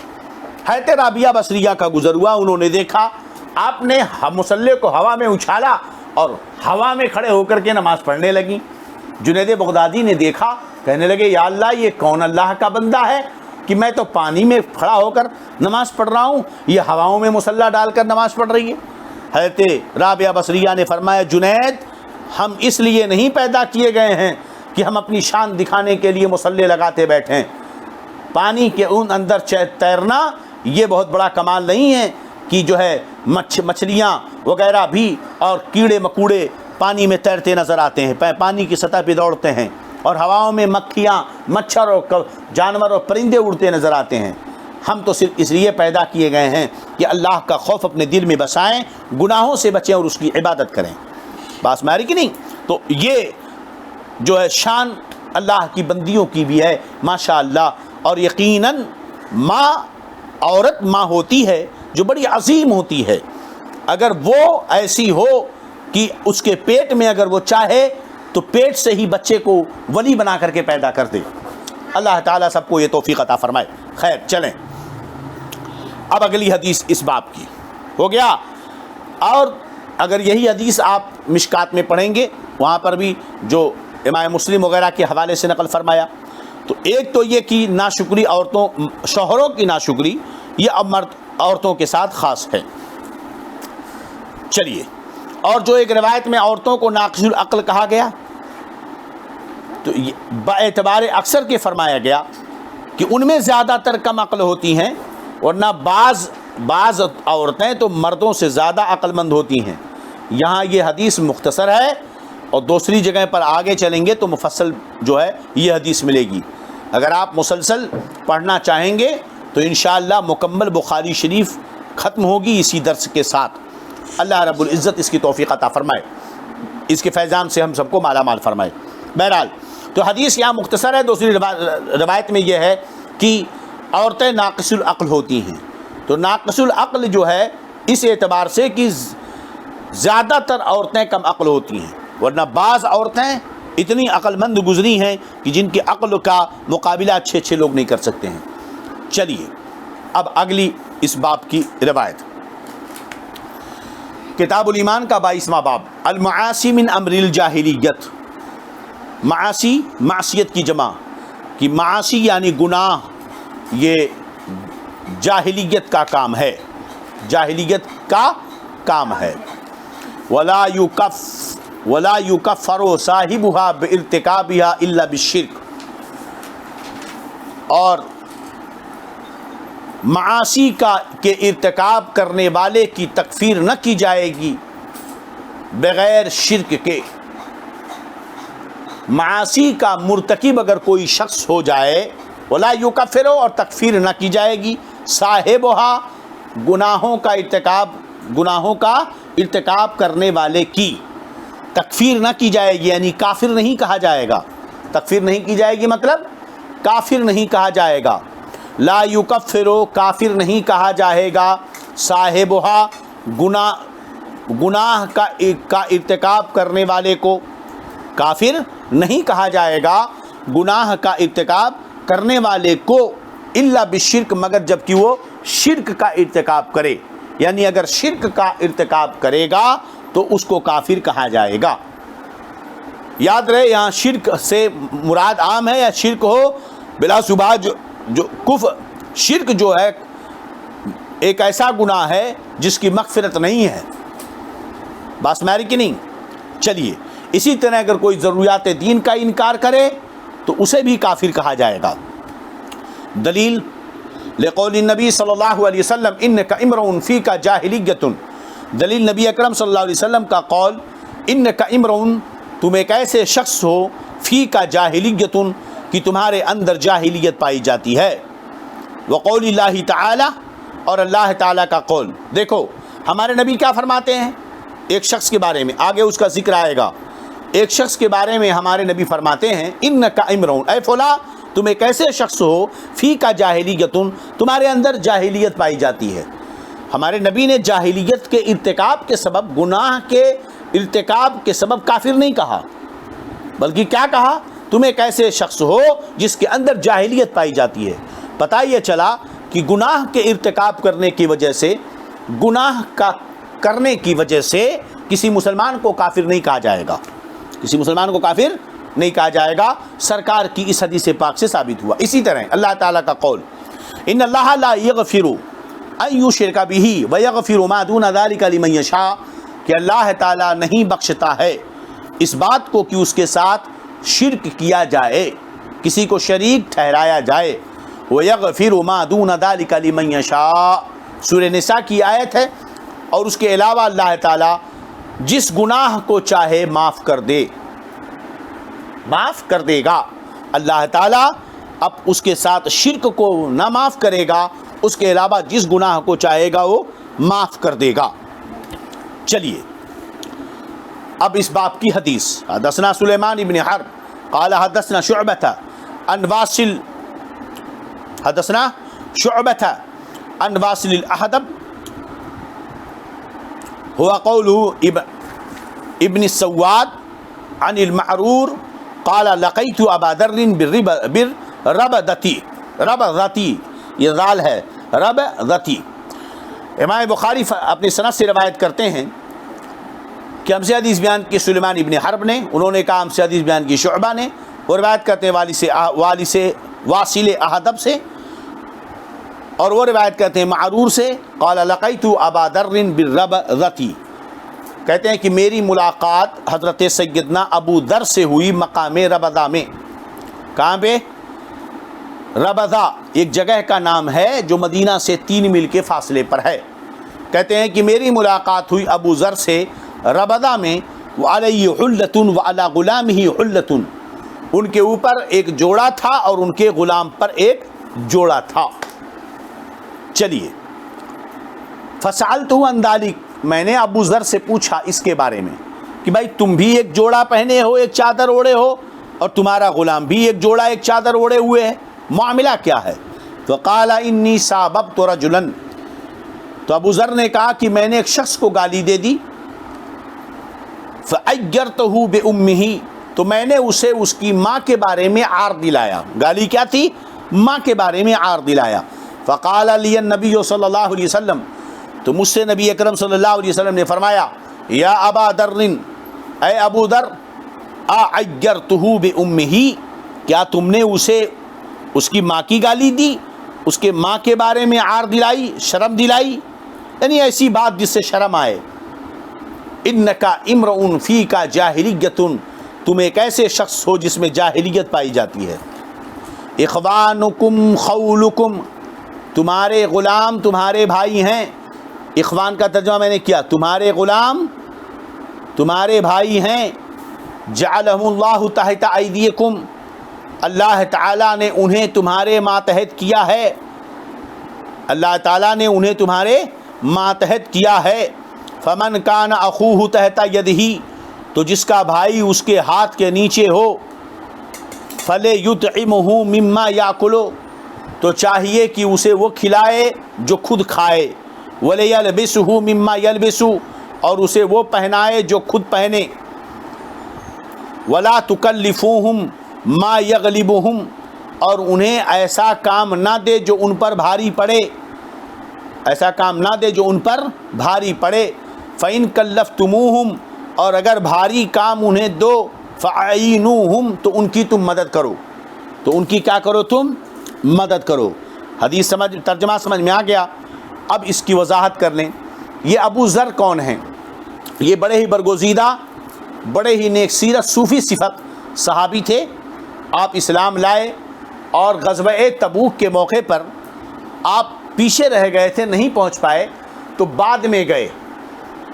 حضرت رابعہ بصریہ کا گزر ہوا، انہوں نے دیکھا آپ نے مصلی کو ہوا میں اچھالا اور ہوا میں کھڑے ہو کر کے نماز پڑھنے لگیں. جنید بغدادی نے دیکھا، کہنے لگے یا اللہ، یہ کون اللہ کا بندہ ہے کہ میں تو پانی میں کھڑا ہو کر نماز پڑھ رہا ہوں، یہ ہواؤں میں مصلی ڈال کر نماز پڑھ رہی ہے. حضرت رابعہ بصریہ نے فرمایا جنید، ہم اس لیے نہیں پیدا کیے گئے ہیں کہ ہم اپنی شان دکھانے کے لیے مصلی لگاتے بیٹھیں. پانی کے ان اندر تیرنا یہ بہت بڑا کمال نہیں ہے کہ جو ہے مچھلیاں وغیرہ بھی اور کیڑے مکوڑے پانی میں تیرتے نظر آتے ہیں، پانی کی سطح پہ دوڑتے ہیں، اور ہواؤں میں مکھیاں، مچھر اور جانور اور پرندے اڑتے نظر آتے ہیں. ہم تو صرف اس لیے پیدا کیے گئے ہیں کہ اللہ کا خوف اپنے دل میں بسائیں، گناہوں سے بچیں اور اس کی عبادت کریں. بات میں آ رہی کہ نہیں؟ تو یہ جو ہے شان اللہ کی بندیوں کی بھی ہے ماشاء اللہ. اور یقیناً ماں، عورت ماں ہوتی ہے جو بڑی عظیم ہوتی ہے. اگر وہ ایسی ہو کہ اس کے پیٹ میں اگر وہ چاہے تو پیٹ سے ہی بچے کو ولی بنا کر کے پیدا کر دے. اللہ تعالیٰ سب کو یہ توفیق عطا فرمائے. خیر چلیں، اب اگلی حدیث اس باب کی ہو گیا. اور اگر یہی حدیث آپ مشکات میں پڑھیں گے، وہاں پر بھی جو امام مسلم وغیرہ کے حوالے سے نقل فرمایا، تو ایک تو یہ کہ ناشکری عورتوں، شوہروں کی ناشکری یہ اب مرد عورتوں کے ساتھ خاص ہے. چلیے، اور جو ایک روایت میں عورتوں کو ناقص العقل کہا گیا، تو با اعتبار اکثر کے فرمایا گیا کہ ان میں زیادہ تر کم عقل ہوتی ہیں، ورنہ بعض عورتیں تو مردوں سے زیادہ عقل مند ہوتی ہیں. یہاں یہ حدیث مختصر ہے، اور دوسری جگہ پر آگے چلیں گے تو مفصل جو ہے یہ حدیث ملے گی. اگر آپ مسلسل پڑھنا چاہیں گے تو انشاءاللہ مکمل بخاری شریف ختم ہوگی اسی درس کے ساتھ. اللہ رب العزت اس کی توفیق عطا فرمائے، اس کے فیضان سے ہم سب کو مالا مال فرمائے. بہرحال تو حدیث یہاں مختصر ہے. دوسری روایت میں یہ ہے کہ عورتیں ناقص العقل ہوتی ہیں. تو ناقص العقل جو ہے اس اعتبار سے کہ زیادہ تر عورتیں کم عقل ہوتی ہیں، ورنہ بعض عورتیں اتنی عقل مند گزری ہیں کہ جن کی عقل کا مقابلہ اچھے لوگ نہیں کر سکتے ہیں. چلیے اب اگلی اس باب کی روایت، کتاب الایمان کا 22واں باب، المعاصی من امر الجاہلیت. معاصی، معصیت کی جمع، کہ معاصی یعنی گناہ، یہ جاہلیت کا کام ہے، جاہلیت کا کام ہے. ولا یکفر صاحبها بارتکابها الا بالشرک. اور معاصی کے ارتکاب کرنے والے کی تکفیر نہ کی جائے گی بغیر شرک کے. معاصی کا مرتکب اگر کوئی شخص ہو جائے، ولا یکفر، اور تکفیر نہ کی جائے گی صاحبها، گناہوں کا ارتکاب کرنے والے کی. تکفیر نہ کی جائے گی، یعنی کافر نہیں کہا جائے گا. تکفیر نہیں کی جائے گی مطلب کافر نہیں کہا جائے گا. لا یکفرو، کافر نہیں کہا جائے گا. صاحبہا، گناہ کا ارتکاب کرنے والے کو کافر نہیں کہا جائے گا، گناہ کا ارتکاب کرنے والے کو، الا بالشرک، مگر جب کہ وہ شرک کا ارتکاب کرے. یعنی اگر شرک کا ارتکاب کرے گا تو اس کو کافر کہا جائے گا. یاد رہے یہاں شرک سے مراد عام ہے یا شرک ہو بلا شبہ جو کفر، شرک جو ہے ایک ایسا گناہ ہے جس کی مغفرت نہیں ہے. بات سمجھ کہ نہیں؟ چلیے اسی طرح اگر کوئی ضروریات دین کا انکار کرے تو اسے بھی کافر کہا جائے گا. دلیل لقول النبی صلی اللہ علیہ وسلم انک امرؤ فیک جاہلیۃ، دلیل نبی اکرم صلی اللہ علیہ وسلم کا قول انک امرؤ، تم ایک ایسے شخص ہو، فیک جاہلیۃ، کہ تمہارے اندر جاہلیت پائی جاتی ہے. وقول اللہ تعالی، اور اللہ تعالیٰ کا قول. دیکھو ہمارے نبی کیا فرماتے ہیں ایک شخص کے بارے میں، آگے اس کا ذکر آئے گا. ایک شخص کے بارے میں ہمارے نبی فرماتے ہیں انک امرؤ، اے فلاں تم ایک ایسے شخص ہو، فیک جاہلیۃ، تمہارے اندر جاہلیت پائی جاتی ہے. ہمارے نبی نے جاہلیت کے ارتکاب کے سبب، گناہ کے ارتکاب کے سبب کافر نہیں کہا، بلکہ کیا کہا؟ تم ایک ایسے شخص ہو جس کے اندر جاہلیت پائی جاتی ہے. پتہ یہ چلا کہ گناہ کے ارتکاب کرنے کی وجہ سے، گناہ کا کرنے کی وجہ سے کسی مسلمان کو کافر نہیں کہا جائے گا، کسی مسلمان کو کافر نہیں کہا جائے گا. سرکار کی اس حدیث پاک سے ثابت ہوا. اسی طرح اللہ تعالیٰ کا قول ان اللہ لا یغفر ان یشرک بہ ویغفر ما دون ذلک لمن یشاء، کہ اللہ تعالیٰ نہیں بخشتا ہے اس بات کو کہ اس کے ساتھ شرک کیا جائے، کسی کو شریک ٹھہرایا جائے. ویغفر ما دون ذلک لمن یشاء، سورہ نساء کی آیت ہے. اور اس کے علاوہ اللہ تعالیٰ جس گناہ کو چاہے معاف کر دے، معاف کر دے گا. اللہ تعالیٰ اب اس کے ساتھ شرک کو نہ معاف کرے گا، اس کے علاوہ جس گناہ کو چاہے گا وہ معاف کر دے گا. چلیے اب اس باب کی حدیث. حدثنا سلیمان بن حرب قال حدثنا شعبۃ عن واصل، حدثنا شعبۃ عن واصل الاحدب هو قوله ابن السواد عن المعرور قال لقيت ابا ذر بالربذتی، ربذتی یہ ذال ہے، ربذتی. امام بخاری اپنی سند سے روایت کرتے ہیں کہ ہم سے حدیث بیان کی سلیمان ابن حرب نے، انہوں نے کہا ہم سے حدیث بیان کی شعبہ نے، وہ روایت کرتے ہیں والی سے واصل احدب سے، اور وہ روایت کرتے ہیں معرور سے. قال لقیت ابا ذر بالربذتی، کہتے ہیں کہ میری ملاقات حضرت سیدنا ابو ذر سے ہوئی مقام ربذہ میں. کہاں پہ؟ ربذہ ایک جگہ کا نام ہے جو مدینہ سے 3 میل کے فاصلے پر ہے. کہتے ہیں کہ میری ملاقات ہوئی ابو ذر سے ربذہ میں. وعلیہ حلۃ وعلی غلامہ حلۃ، ان کے اوپر ایک جوڑا تھا اور ان کے غلام پر ایک جوڑا تھا. چلیے فسألتہ عن ذلک، میں نے ابو ذر سے پوچھا اس کے بارے میں کہ بھائی تم بھی ایک جوڑا پہنے ہو، ایک چادر اوڑے ہو، اور تمہارا غلام بھی ایک جوڑا ایک چادر اوڑے ہوئے ہے، معاملہ کیا ہے؟ فقال انی ساببت رجلا، تو ابو ذر نے کہا کہ میں نے ایک شخص کو گالی دے دی. فعیرتہ بامہ، تو میں نے اسے اس کی ماں کے بارے میں عار دلایا. گالی کیا تھی؟ ماں کے بارے میں عار دلایا. فقال لی النبی صلی اللہ علیہ وسلم، تو مجھ سے نبی اکرم صلی اللہ علیہ وسلم نے فرمایا یا ابا ذر، اے ابو ذر، اعیرتہ بامہ، کیا تم نے اسے اس کی ماں کی گالی دی، اس کے ماں کے بارے میں عار دلائی، شرم دلائی؟ یعنی ایسی بات جس سے شرم آئے. انک امرؤ فیک جاہلیۃ، تم ایک ایسے شخص ہو جس میں جاہلیت پائی جاتی ہے. اخوانکم خولکم، تمہارے غلام تمہارے بھائی ہیں. اخوان کا ترجمہ میں نے کیا، تمہارے غلام تمہارے بھائی ہیں. جعلہم اللہ تحت ایدیکم، اللہ تعالیٰ نے انہیں تمہارے ماتحت کیا ہے، اللہ تعالیٰ نے انہیں تمہارے ماتحت کیا ہے. فمن کان اخوہ تحت یدہ، تو جس کا بھائی اس کے ہاتھ کے نیچے ہو فَلْيُطْعِمْهُ مِمَّا يَأْكُلُ، تو چاہیے کہ اسے وہ کھلائے جو خود کھائے، وَلْيَلْبِسْهُ مِمَّا يَلْبِسُ، اور اسے وہ پہنائے جو خود پہنے، وَلَا تُكَلِّفُوهُمْ مَا يَغْلِبُهُمْ، اور انہیں ایسا کام نہ دے جو ان پر بھاری پڑے، ایسا کام نہ دے جو ان پر بھاری پڑے، فَإِن كَلَّفْتُمُوهُمْ، اور اگر بھاری کام انہیں دو، فَأَعِينُوهُمْ، تو ان کی تم مدد کرو، تو ان کی کیا کرو، تم مدد کرو۔ حدیث ترجمہ سمجھ میں آ گیا؟ اب اس کی وضاحت کر لیں۔ یہ ابو ذر کون ہیں؟ یہ بڑے ہی برگزیدہ، بڑے ہی نیک سیرت صوفی صفت صحابی تھے۔ آپ اسلام لائے اور غزوہ تبوک کے موقع پر آپ پیچھے رہ گئے تھے، نہیں پہنچ پائے، تو بعد میں گئے،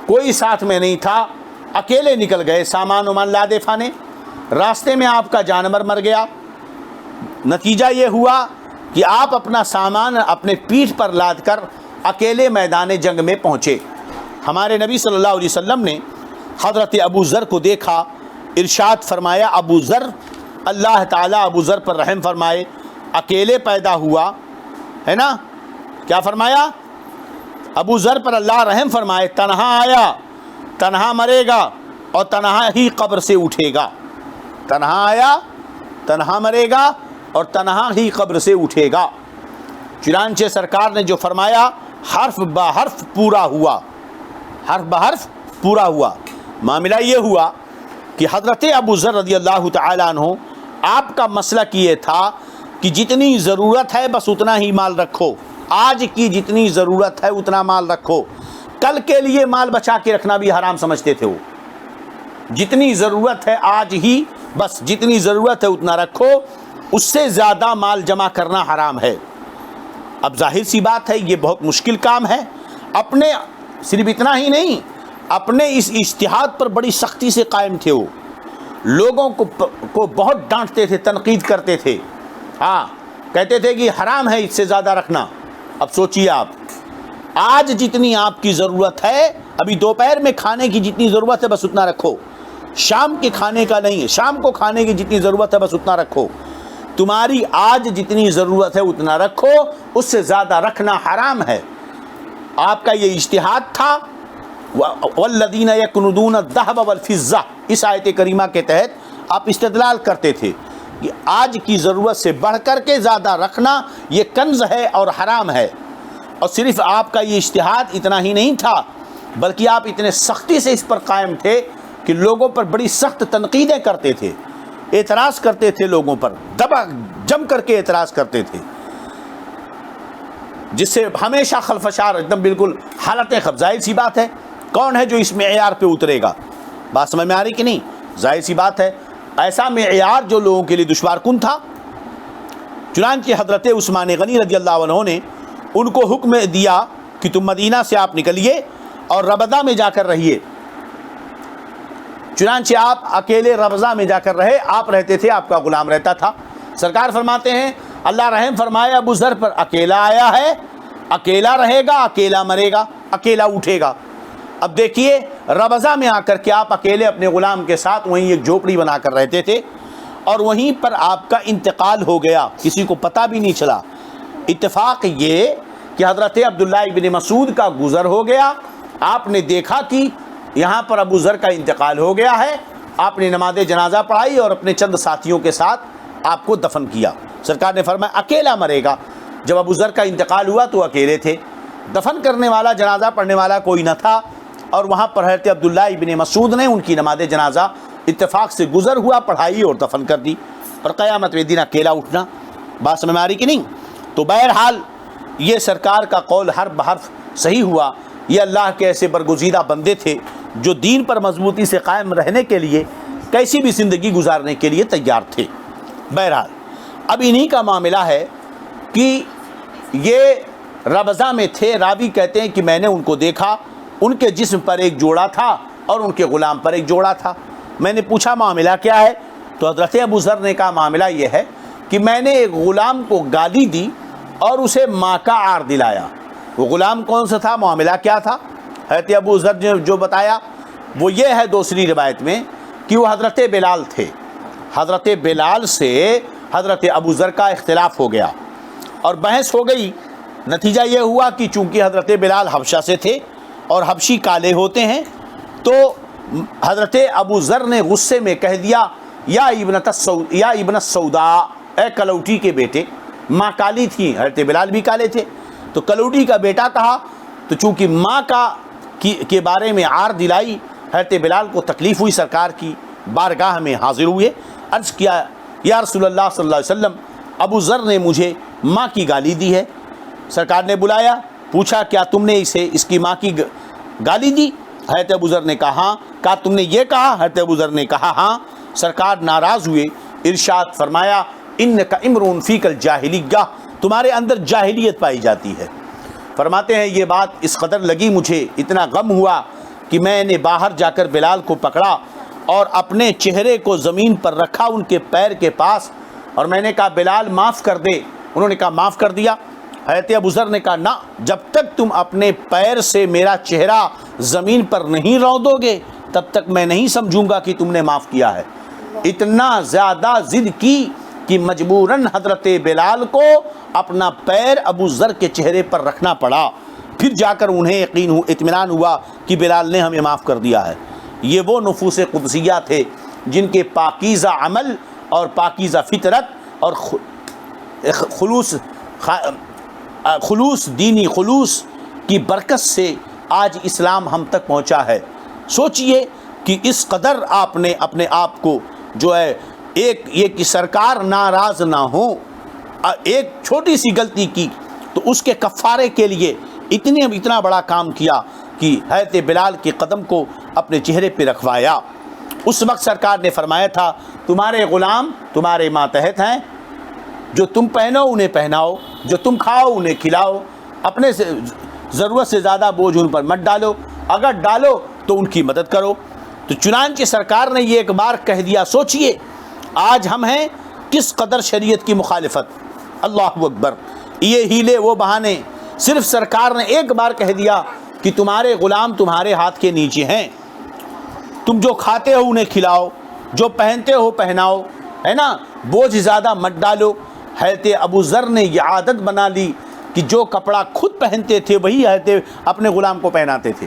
کوئی ساتھ میں نہیں تھا، اکیلے نکل گئے سامان ومان لادے فانے، راستے میں آپ کا جانور مر گیا۔ نتیجہ یہ ہوا کہ آپ اپنا سامان اپنے پیٹھ پر لاد کر اکیلے میدان جنگ میں پہنچے۔ ہمارے نبی صلی اللہ علیہ وسلم نے حضرت ابو ذر کو دیکھا، ارشاد فرمایا ابو ذر، اللہ تعالیٰ ابو ذر پر رحم فرمائے، اکیلے پیدا ہوا ہے نا، کیا فرمایا؟ ابو ذر پر اللہ رحم فرمائے، تنہا آیا، تنہا مرے گا اور تنہا ہی قبر سے اٹھے گا، تنہا آیا، تنہا مرے گا اور تنہا ہی قبر سے اٹھے گا۔ چنانچہ سرکار نے جو فرمایا حرف بہ حرف پورا ہوا، حرف بہ حرف پورا ہوا۔ معاملہ یہ ہوا کہ حضرت ابو ذر رضی اللہ تعالیٰ عنہ، آپ کا مسلک یہ تھا کہ جتنی ضرورت ہے بس اتنا ہی مال رکھو، آج کی جتنی ضرورت ہے اتنا مال رکھو، کل کے لیے مال بچا کے رکھنا بھی حرام سمجھتے تھے وہ۔ جتنی ضرورت ہے آج ہی، بس جتنی ضرورت ہے اتنا رکھو، اس سے زیادہ مال جمع کرنا حرام ہے۔ اب ظاہر سی بات ہے یہ بہت مشکل کام ہے، اپنے صرف اتنا ہی نہیں، اپنے اس اجتہاد پر بڑی سختی سے قائم تھے، وہ لوگوں کو بہت ڈانٹتے تھے، تنقید کرتے تھے، ہاں کہتے تھے کہ حرام ہے اس سے زیادہ رکھنا۔ اب سوچیے آپ، آج جتنی آپ کی ضرورت ہے، ابھی دوپہر میں کھانے کی جتنی ضرورت ہے بس اتنا رکھو، شام کے کھانے کا نہیں ہے، شام کو کھانے کی جتنی ضرورت ہے بس اتنا رکھو، تمہاری آج جتنی ضرورت ہے اتنا رکھو، اس سے زیادہ رکھنا حرام ہے۔ آپ کا یہ اجتہاد تھا۔ والذین یکنزون الذھب والفضہ، اس آیت کریمہ کے تحت آپ استدلال کرتے تھے کہ آج کی ضرورت سے بڑھ کر کے زیادہ رکھنا یہ کنز ہے اور حرام ہے۔ اور صرف آپ کا یہ اجتہاد اتنا ہی نہیں تھا، بلکہ آپ اتنے سختی سے اس پر قائم تھے کہ لوگوں پر بڑی سخت تنقیدیں کرتے تھے، اعتراض کرتے تھے، لوگوں پر دبا جم کر کے اعتراض کرتے تھے، جس سے ہمیشہ خلفشار ایک دم بالکل حالتیں ظاہر سی بات ہے، کون ہے جو اس معیار پہ اترے گا؟ بات سمجھ میں آ رہی کہ نہیں؟ ظاہر سی بات ہے ایسا معیار جو لوگوں کے لیے دشوار کن تھا۔ چنانچہ حضرت عثمان غنی رضی اللہ عنہ نے ان کو حکم دیا کہ تم مدینہ سے آپ نکلیے اور ربضہ میں جا کر رہیے۔ چنانچہ آپ اکیلے ربضہ میں جا کر رہے، آپ رہتے تھے، آپ کا غلام رہتا تھا۔ سرکار فرماتے ہیں اللہ رحم فرمائے ابو ذر پر، اکیلا آیا ہے، اکیلا رہے گا، اکیلا مرے گا، اکیلا اٹھے گا۔ اب دیکھیے ربضہ میں آ کر کے آپ اکیلے اپنے غلام کے ساتھ وہیں ایک جھوپڑی بنا کر رہتے تھے، اور وہیں پر آپ کا انتقال ہو گیا، کسی کو پتہ بھی نہیں چلا۔ اتفاق یہ کہ حضرت عبداللہ ابن مسعود کا گزر ہو گیا، آپ نے دیکھا کہ یہاں پر ابو ذر کا انتقال ہو گیا ہے، آپ نے نماز جنازہ پڑھائی اور اپنے چند ساتھیوں کے ساتھ آپ کو دفن کیا۔ سرکار نے فرمایا اکیلا مرے گا۔ جب ابو ذر کا انتقال ہوا تو اکیلے تھے، دفن کرنے والا، جنازہ پڑھنے والا کوئی نہ تھا، اور وہاں پر حضرت عبداللہ ابن مسعود نے ان کی نماز جنازہ اتفاق سے گزر ہوا، پڑھائی اور دفن کر دی، اور قیامت میں دن اکیلا اٹھنا۔ بات سمجھ میں آ رہی کہ نہیں؟ تو بہرحال یہ سرکار کا قول حرف بحرف صحیح ہوا۔ یہ اللہ کے ایسے برگزیدہ بندے تھے جو دین پر مضبوطی سے قائم رہنے کے لیے کیسی بھی زندگی گزارنے کے لیے تیار تھے۔ بہرحال اب انہی کا معاملہ ہے کہ یہ ربضہ میں تھے، راوی کہتے ہیں کہ میں نے ان کو دیکھا، ان کے جسم پر ایک جوڑا تھا اور ان کے غلام پر ایک جوڑا تھا۔ میں نے پوچھا معاملہ کیا ہے؟ تو حضرت ابو ذر نے کہا معاملہ یہ ہے کہ میں نے ایک غلام کو گالی دی اور اسے ماں کا عار دلایا۔ وہ غلام کون سا تھا؟ معاملہ کیا تھا؟ حضرت ابو ذر نے جو بتایا وہ یہ ہے دوسری روایت میں کہ وہ حضرت بلال تھے. حضرت بلال سے حضرت ابو ذر کا اختلاف ہو گیا اور بحث ہو گئی. نتیجہ یہ ہوا کہ چونکہ حضرت بلال حبشہ سے تھے اور حبشی کالے ہوتے ہیں، تو حضرت ابو ذر نے غصے میں کہہ دیا یا ابن السوداء، اے کلوٹی کے بیٹے. ماں کالی تھی، حضرت بلال بھی کالے تھے، تو کلوٹی کا بیٹا کہا. تو چونکہ ماں کے بارے میں عار دلائی، حضرت بلال کو تکلیف ہوئی، سرکار کی بارگاہ میں حاضر ہوئے، عرض کیا یا رسول اللہ صلی اللہ علیہ وسلم، ابو ذر نے مجھے ماں کی گالی دی ہے. سرکار نے بلایا، پوچھا کیا تم نے اس کی ماں کی گالی دی؟ حضرت ابو ذر نے کہا کہا تم نے یہ کہا؟ حضرت ابو ذر نے کہا ہاں. سرکار ناراض ہوئے، ارشاد فرمایا انک امرؤ فیک الجاہلیہ، تمہارے اندر جاہلیت پائی جاتی ہے. فرماتے ہیں یہ بات اس قدر لگی مجھے، اتنا غم ہوا کہ میں نے باہر جا کر بلال کو پکڑا اور اپنے چہرے کو زمین پر رکھا ان کے پیر کے پاس، اور میں نے کہا بلال معاف کر دے. انہوں نے کہا معاف کر دیا. حضرت ابو ذر نے کہا نہ، جب تک تم اپنے پیر سے میرا چہرہ زمین پر نہیں روندا گے تب تک میں نہیں سمجھوں گا کہ تم نے معاف کیا ہے. اتنا زیادہ ضد کی کہ مجبوراً حضرت بلال کو اپنا پیر ابو ذر کے چہرے پر رکھنا پڑا. پھر جا کر انہیں اطمینان ہوا کہ بلال نے ہمیں معاف کر دیا ہے. یہ وہ نفوس قدسیہ تھے جن کے پاکیزہ عمل اور پاکیزہ فطرت اور خلوص دینی خلوص کی برکت سے آج اسلام ہم تک پہنچا ہے. سوچئے کہ اس قدر آپ نے اپنے آپ کو جو ہے یہ کہ سرکار ناراض نہ ہوں، ایک چھوٹی سی غلطی کی تو اس کے کفارے کے لیے اتنا بڑا کام کیا کہ حضرت بلال کے قدم کو اپنے چہرے پہ رکھوایا. اس وقت سرکار نے فرمایا تھا تمہارے غلام تمہارے ماتحت ہیں، جو تم پہنو انہیں پہناؤ، جو تم کھاؤ انہیں کھلاؤ، اپنے سے ضرورت سے زیادہ بوجھ ان پر مت ڈالو، اگر ڈالو تو ان کی مدد کرو. تو چنانچہ سرکار نے یہ ایک بار کہہ دیا. سوچئے آج ہم ہیں کس قدر شریعت کی مخالفت. اللہ اکبر، یہ ہیلے وہ بہانے. صرف سرکار نے ایک بار کہہ دیا کہ تمہارے غلام تمہارے ہاتھ کے نیچے ہیں، تم جو کھاتے ہو انہیں کھلاؤ، جو پہنتے ہو پہناؤ، ہے نا، بوجھ زیادہ مت ڈالو. حضرت ابو ذر نے یہ عادت بنا لی کہ جو کپڑا خود پہنتے تھے وہی اپنے غلام کو پہناتے تھے،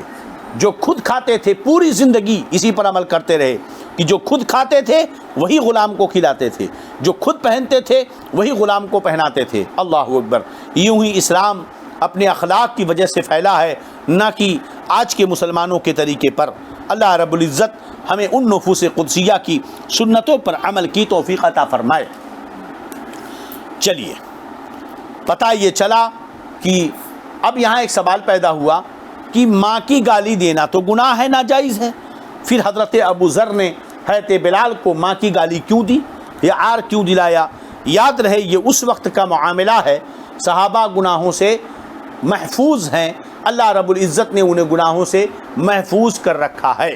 جو خود کھاتے تھے پوری زندگی اسی پر عمل کرتے رہے کہ جو خود کھاتے تھے وہی غلام کو کھلاتے تھے، جو خود پہنتے تھے وہی غلام کو پہناتے تھے. اللہ اکبر. یوں ہی اسلام اپنے اخلاق کی وجہ سے پھیلا ہے، نہ کہ آج کے مسلمانوں کے طریقے پر. اللہ رب العزت ہمیں ان نفوس قدسیہ کی سنتوں پر عمل کی توفیق عطا فرمائے. چلیے، پتہ یہ چلا کہ اب یہاں ایک سوال پیدا ہوا کہ ماں کی گالی دینا تو گناہ ہے، ناجائز ہے. پھر حضرت ابو ذر نے حضرت بلال کو ماں کی گالی کیوں دی یا عار کیوں دلایا؟ یاد رہے یہ اس وقت کا معاملہ ہے، صحابہ گناہوں سے محفوظ ہیں، اللہ رب العزت نے انہیں گناہوں سے محفوظ کر رکھا ہے.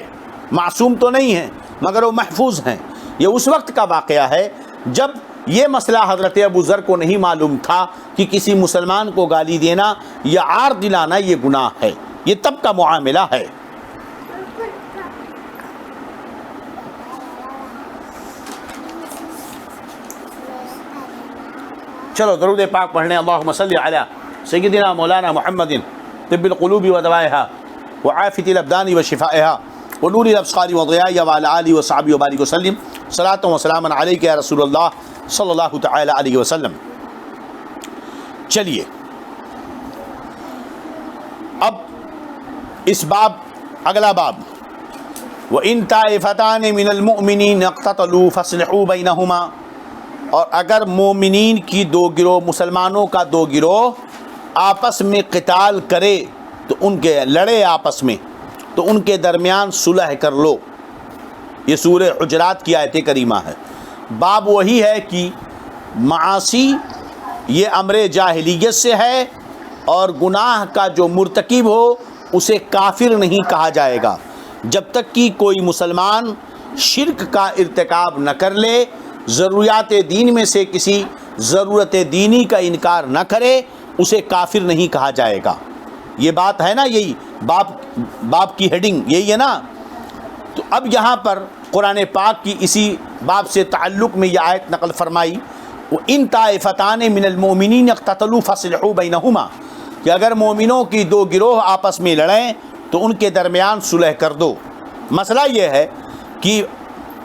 معصوم تو نہیں ہیں مگر وہ محفوظ ہیں. یہ اس وقت کا واقعہ ہے جب یہ مسئلہ حضرت ابو ذر کو نہیں معلوم تھا کہ کسی مسلمان کو گالی دینا یا عار دلانا یہ گناہ ہے. یہ تب کا معاملہ ہے. چلو درود پاک پڑھنے. اللہم صلی علی سیدنا مولانا محمد طب القلوب و دوائها وعافیت الابدان و شفائها ونور الابصار و ضیاء وعلی آلہ و صحبہ وبارک وسلم. صلاۃ و سلام علیک یا رسول اللہ صلی اللہ تعالی علیہ وسلم. چلیے اب اس باب اگلا باب وَإِن طَائِفَتَانِ مِنَ الْمُؤْمِنِينَ اقْتَتَلُوا فَأَصْلِحُوا بَيْنَهُمَا. اور اگر مومنین کی دو گروہ، مسلمانوں کا دو گروہ آپس میں قتال کرے تو ان کے لڑے آپس میں تو ان کے درمیان صلح کر لو. یہ سورہ حجرات کی آیت کریمہ ہے. باب وہی ہے کہ معاصی یہ امر جاہلیت سے ہے اور گناہ کا جو مرتکب ہو اسے کافر نہیں کہا جائے گا جب تک کہ کوئی مسلمان شرک کا ارتکاب نہ کر لے، ضروریات دین میں سے کسی ضرورت دینی کا انکار نہ کرے، اسے کافر نہیں کہا جائے گا. یہ بات ہے نا، یہی باب کی ہیڈنگ یہی ہے نا. تو اب یہاں پر قرآن پاک کی اسی باب سے تعلق میں یہ آیت نقل فرمائی، وَإِن طَائِفَتَانِ مِنَ الْمُؤْمِنِينَ اقْتَتَلُوا فَأَصْلِحُوا بَيْنَهُمَا، کہ اگر مومنوں کی دو گروہ آپس میں لڑیں تو ان کے درمیان صلح کر دو۔ مسئلہ یہ ہے کہ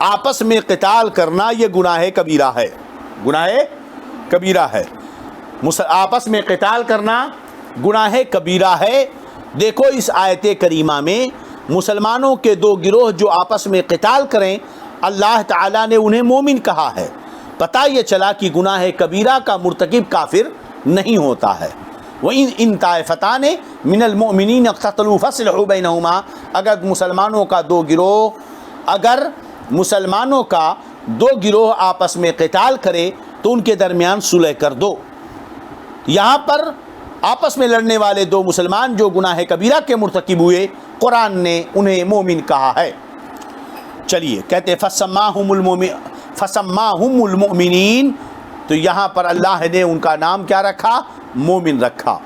آپس میں قتال کرنا یہ گناہ کبیرہ ہے، گناہ کبیرہ ہے، آپس میں قتال کرنا گناہ کبیرہ ہے۔ دیکھو اس آیت کریمہ میں مسلمانوں کے دو گروہ جو آپس میں قتال کریں، اللہ تعالیٰ نے انہیں مومن کہا ہے۔ پتہ یہ چلا کہ گناہ کبیرہ کا مرتکب کافر نہیں ہوتا ہے۔ وَإِن طَائِفَتَانِ مِنَ الْمُؤْمِنِينَ اقْتَتَلُوا فَأَصْلِحُوا بَيْنَهُمَا، اگر مسلمانوں کا دو گروہ آپس میں قتال کرے تو ان کے درمیان صلح کر دو۔ یہاں پر آپس میں لڑنے والے دو مسلمان جو گناہ کبیرہ کے مرتکب ہوئے، قرآن نے انہیں مومن کہا ہے۔ چلیے کہتے فَسَمَّاهُمُ الْمُؤْمِنِينَ، تو یہاں پر اللہ نے ان کا نام کیا رکھا؟ مومن رکھا۔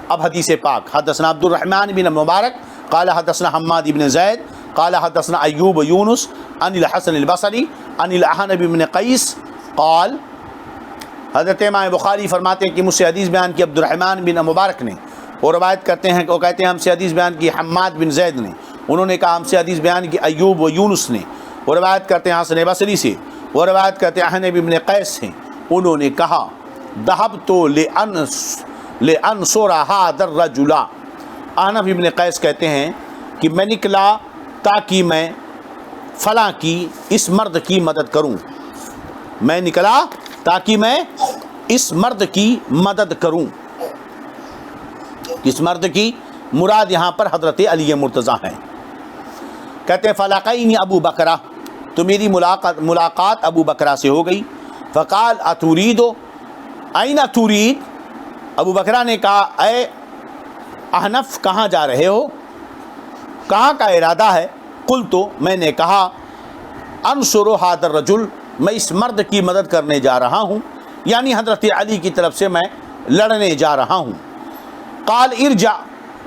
اب حدیث پاک، حدثنا عبد الرحمن بن مبارک قال حدثنا حماد بن زید قال حدثنا ایوب یونس عن الحسن البصری عن الاحنف بن قیس قال، حضرت امام بخاری فرماتے ہیں کہ مجھ سے حدیث بیان کی عبد الرحمن بن مبارک نے، اور روایت کرتے ہیں وہ کہتے ہیں ہم سے حدیث بیان کی حماد بن زید نے، انہوں نے کہا ہم سے حدیث بیان کی ایوب و یونس نے، وہ روایت کرتے ہیں حسن بصری سے، وہ روایت کرتے ہیں احنف بن قیس ہیں، انہوں نے کہا ذهبت لأنصر هذا الرجل، احنف بن قیس کہتے ہیں کہ میں نکلا تاکہ میں فلاں کی اس مرد کی مدد کروں، میں نکلا تاکہ میں اس مرد کی مدد کروں۔ اس مرد کی مراد یہاں پر حضرت علی مرتضیٰ ہیں۔ کہتے ہیں فلاقینی ابو بکرہ، تو میری ملاقات ابو بکرہ سے ہو گئی۔ فقال اترید این ترید، ابو بکرہ نے کہا اے احنف کہاں جا رہے ہو، کہاں کا ارادہ ہے؟ قلت، میں نے کہا انصر ھذا الرجل، میں اس مرد کی مدد کرنے جا رہا ہوں، یعنی حضرت علی کی طرف سے میں لڑنے جا رہا ہوں۔ قال ارجع،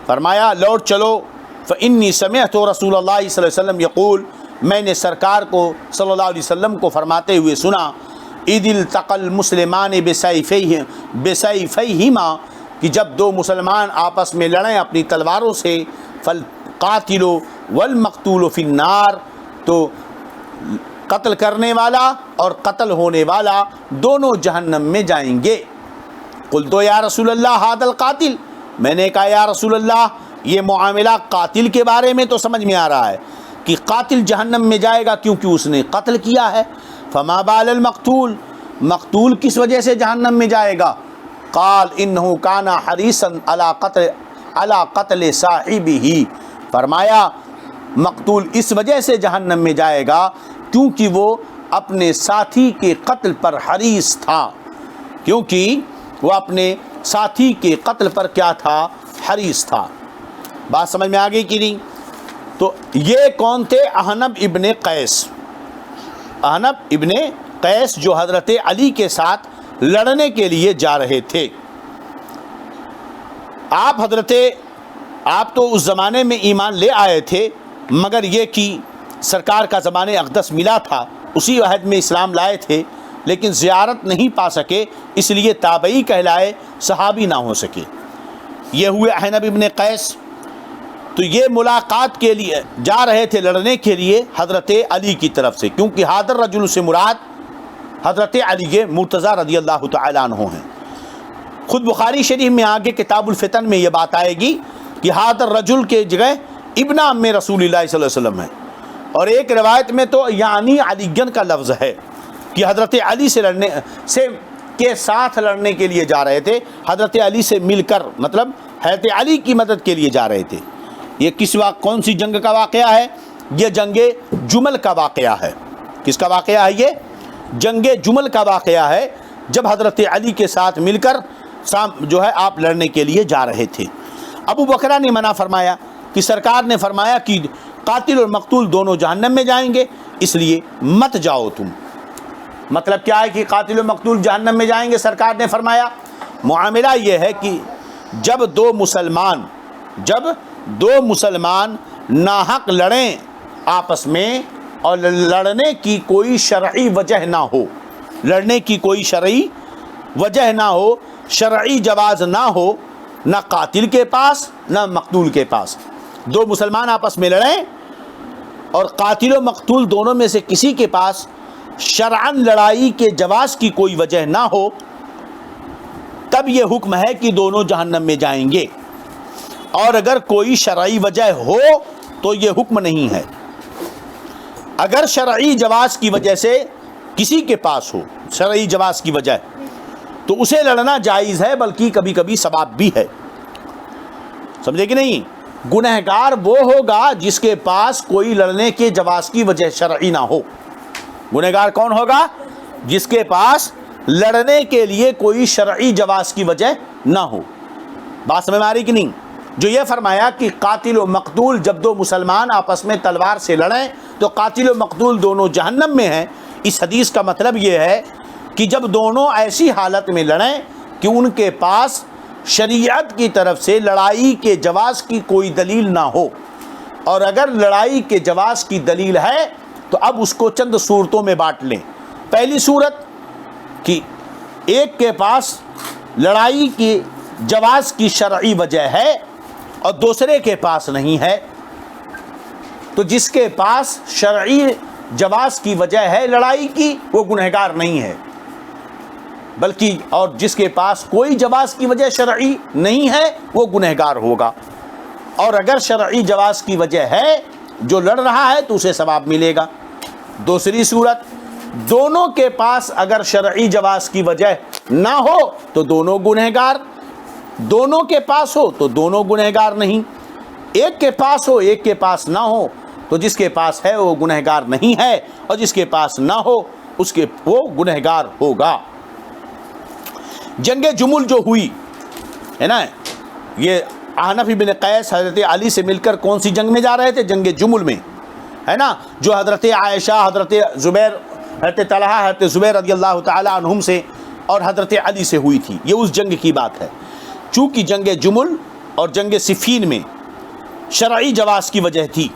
فرمایا لوٹ چلو، فانی سمعت رسول اللہ صلی اللہ علیہ وسلم یقول، میں نے سرکار کو صلی اللہ علیہ وسلم کو فرماتے ہوئے سنا، اذ التقى المسلمان بسیفیہما، کہ جب دو مسلمان آپس میں لڑیں اپنی تلواروں سے، فالقاتل والمقتول فی النار، تو قتل کرنے والا اور قتل ہونے والا دونوں جہنم میں جائیں گے۔ قلت یا رسول اللہ ھذا القاتل، میں نے کہا یا رسول اللہ یہ معاملہ قاتل کے بارے میں تو سمجھ میں آ رہا ہے کہ قاتل جہنم میں جائے گا کیونکہ اس نے قتل کیا ہے، فما بال المقتول، مقتول کس وجہ سے جہنم میں جائے گا؟ قال انہ کان حریصا علی قتل صاحبہ، فرمایا مقتول اس وجہ سے جہنم میں جائے گا کیونکہ وہ اپنے ساتھی کے قتل پر حریص تھا، کیونکہ وہ اپنے ساتھی کے قتل پر کیا تھا؟ حریص تھا۔ بات سمجھ میں آ گئی کہ نہیں؟ تو یہ کون تھے؟ احنف ابن قیس، احنف ابن قیس جو حضرت علی کے ساتھ لڑنے کے لیے جا رہے تھے۔ آپ تو اس زمانے میں ایمان لے آئے تھے، مگر یہ کہ سرکار کا زمانے اقدس ملا تھا، اسی عہد میں اسلام لائے تھے، لیکن زیارت نہیں پا سکے، اس لیے تابعی کہلائے، صحابی نہ ہو سکے۔ یہ ہوئے احنف ابن قیس۔ تو یہ ملاقات کے لیے جا رہے تھے، لڑنے کے لیے حضرت علی کی طرف سے، کیونکہ ھذا الرجل سے مراد حضرت علی مرتضیٰ رضی اللہ تعالیٰ عنہ ہیں۔ خود بخاری شریف میں آگے کتاب الفتن میں یہ بات آئے گی کہ ھذا الرجل کے جگہ ابن عم رسول اللہ صلی اللہ علیہ وسلم ہے، اور ایک روایت میں تو یعنی علی کا لفظ ہے کہ حضرت علی کے ساتھ لڑنے کے لیے جا رہے تھے، حضرت علی سے مل کر، مطلب حضرت علی کی مدد کے لیے جا رہے تھے۔ یہ کون سی جنگ کا واقعہ ہے؟ یہ جنگ جمل کا واقعہ ہے۔ کس کا واقعہ ہے؟ یہ جنگ جمل کا واقعہ ہے، جب حضرت علی کے ساتھ مل کر جو ہے آپ لڑنے کے لیے جا رہے تھے۔ ابو بکرہ نے منع فرمایا کہ سرکار نے فرمایا کہ قاتل اور مقتول دونوں جہنم میں جائیں گے، اس لیے مت جاؤ تم۔ مطلب کیا ہے کہ قاتل و مقتول جہنم میں جائیں گے؟ سرکار نے فرمایا معاملہ یہ ہے کہ جب دو مسلمان ناحق لڑیں آپس میں اور لڑنے کی کوئی شرعی وجہ نہ ہو، لڑنے کی کوئی شرعی وجہ نہ ہو، شرعی جواز نہ ہو، نہ قاتل کے پاس نہ مقتول کے پاس، دو مسلمان آپس میں لڑیں اور قاتل و مقتول دونوں میں سے کسی کے پاس شرعاً لڑائی کے جواز کی کوئی وجہ نہ ہو، تب یہ حکم ہے کہ دونوں جہنم میں جائیں گے، اور اگر کوئی شرعی وجہ ہو تو یہ حکم نہیں ہے۔ اگر شرعی جواز کی وجہ سے کسی کے پاس ہو، شرعی جواز کی وجہ، تو اسے لڑنا جائز ہے، بلکہ کبھی کبھی ثواب بھی ہے، سمجھے کہ نہیں؟ گنہگار وہ ہوگا جس کے پاس کوئی لڑنے کے جواز کی وجہ شرعی نہ ہو۔ گنہگار کون ہوگا؟ جس کے پاس لڑنے کے لیے کوئی شرعی جواز کی وجہ نہ ہو۔ بات سمجھ میں آ رہی کہ نہیں؟ جو یہ فرمایا کہ قاتل و مقتول جب دو مسلمان آپس میں تلوار سے لڑیں تو قاتل و مقتول دونوں جہنم میں ہیں، اس حدیث کا مطلب یہ ہے کہ جب دونوں ایسی حالت میں لڑیں کہ ان کے پاس شریعت کی طرف سے لڑائی کے جواز کی کوئی دلیل نہ ہو، اور اگر لڑائی کے جواز کی دلیل ہے تو اب اس کو چند صورتوں میں بانٹ لیں۔ پہلی صورت کہ ایک کے پاس لڑائی کی جواز کی شرعی وجہ ہے اور دوسرے کے پاس نہیں ہے، تو جس کے پاس شرعی جواز کی وجہ ہے لڑائی کی وہ گنہگار نہیں ہے، بلکہ اور جس کے پاس کوئی جواز کی وجہ شرعی نہیں ہے وہ گنہگار ہوگا، اور اگر شرعی جواز کی وجہ ہے جو لڑ رہا ہے تو اسے ثواب ملے گا۔ دوسری صورت، دونوں کے پاس اگر شرعی جواز کی وجہ نہ ہو تو دونوں گنہگار، دونوں کے پاس ہو تو دونوں گنہگار نہیں، ایک کے پاس ہو ایک کے پاس نہ ہو تو جس کے پاس ہے وہ گنہگار نہیں ہے، اور جس کے پاس نہ ہو اس کے وہ گنہگار ہوگا۔ جنگ جمل جو ہوئی ہے نا، یہ احنف بن قیس حضرت علی سے مل کر کون سی جنگ میں جا رہے تھے؟ جنگ جمل میں، ہے نا، جو حضرت عائشہ، حضرت زبیر، حضرت طلحہ، حضرت زبیر رضی اللہ تعالی عنہم سے اور حضرت علی سے ہوئی تھی، یہ اس جنگ کی بات ہے۔ چونکہ جنگ جمل اور جنگ صفین میں شرعی جواز کی وجہ تھی،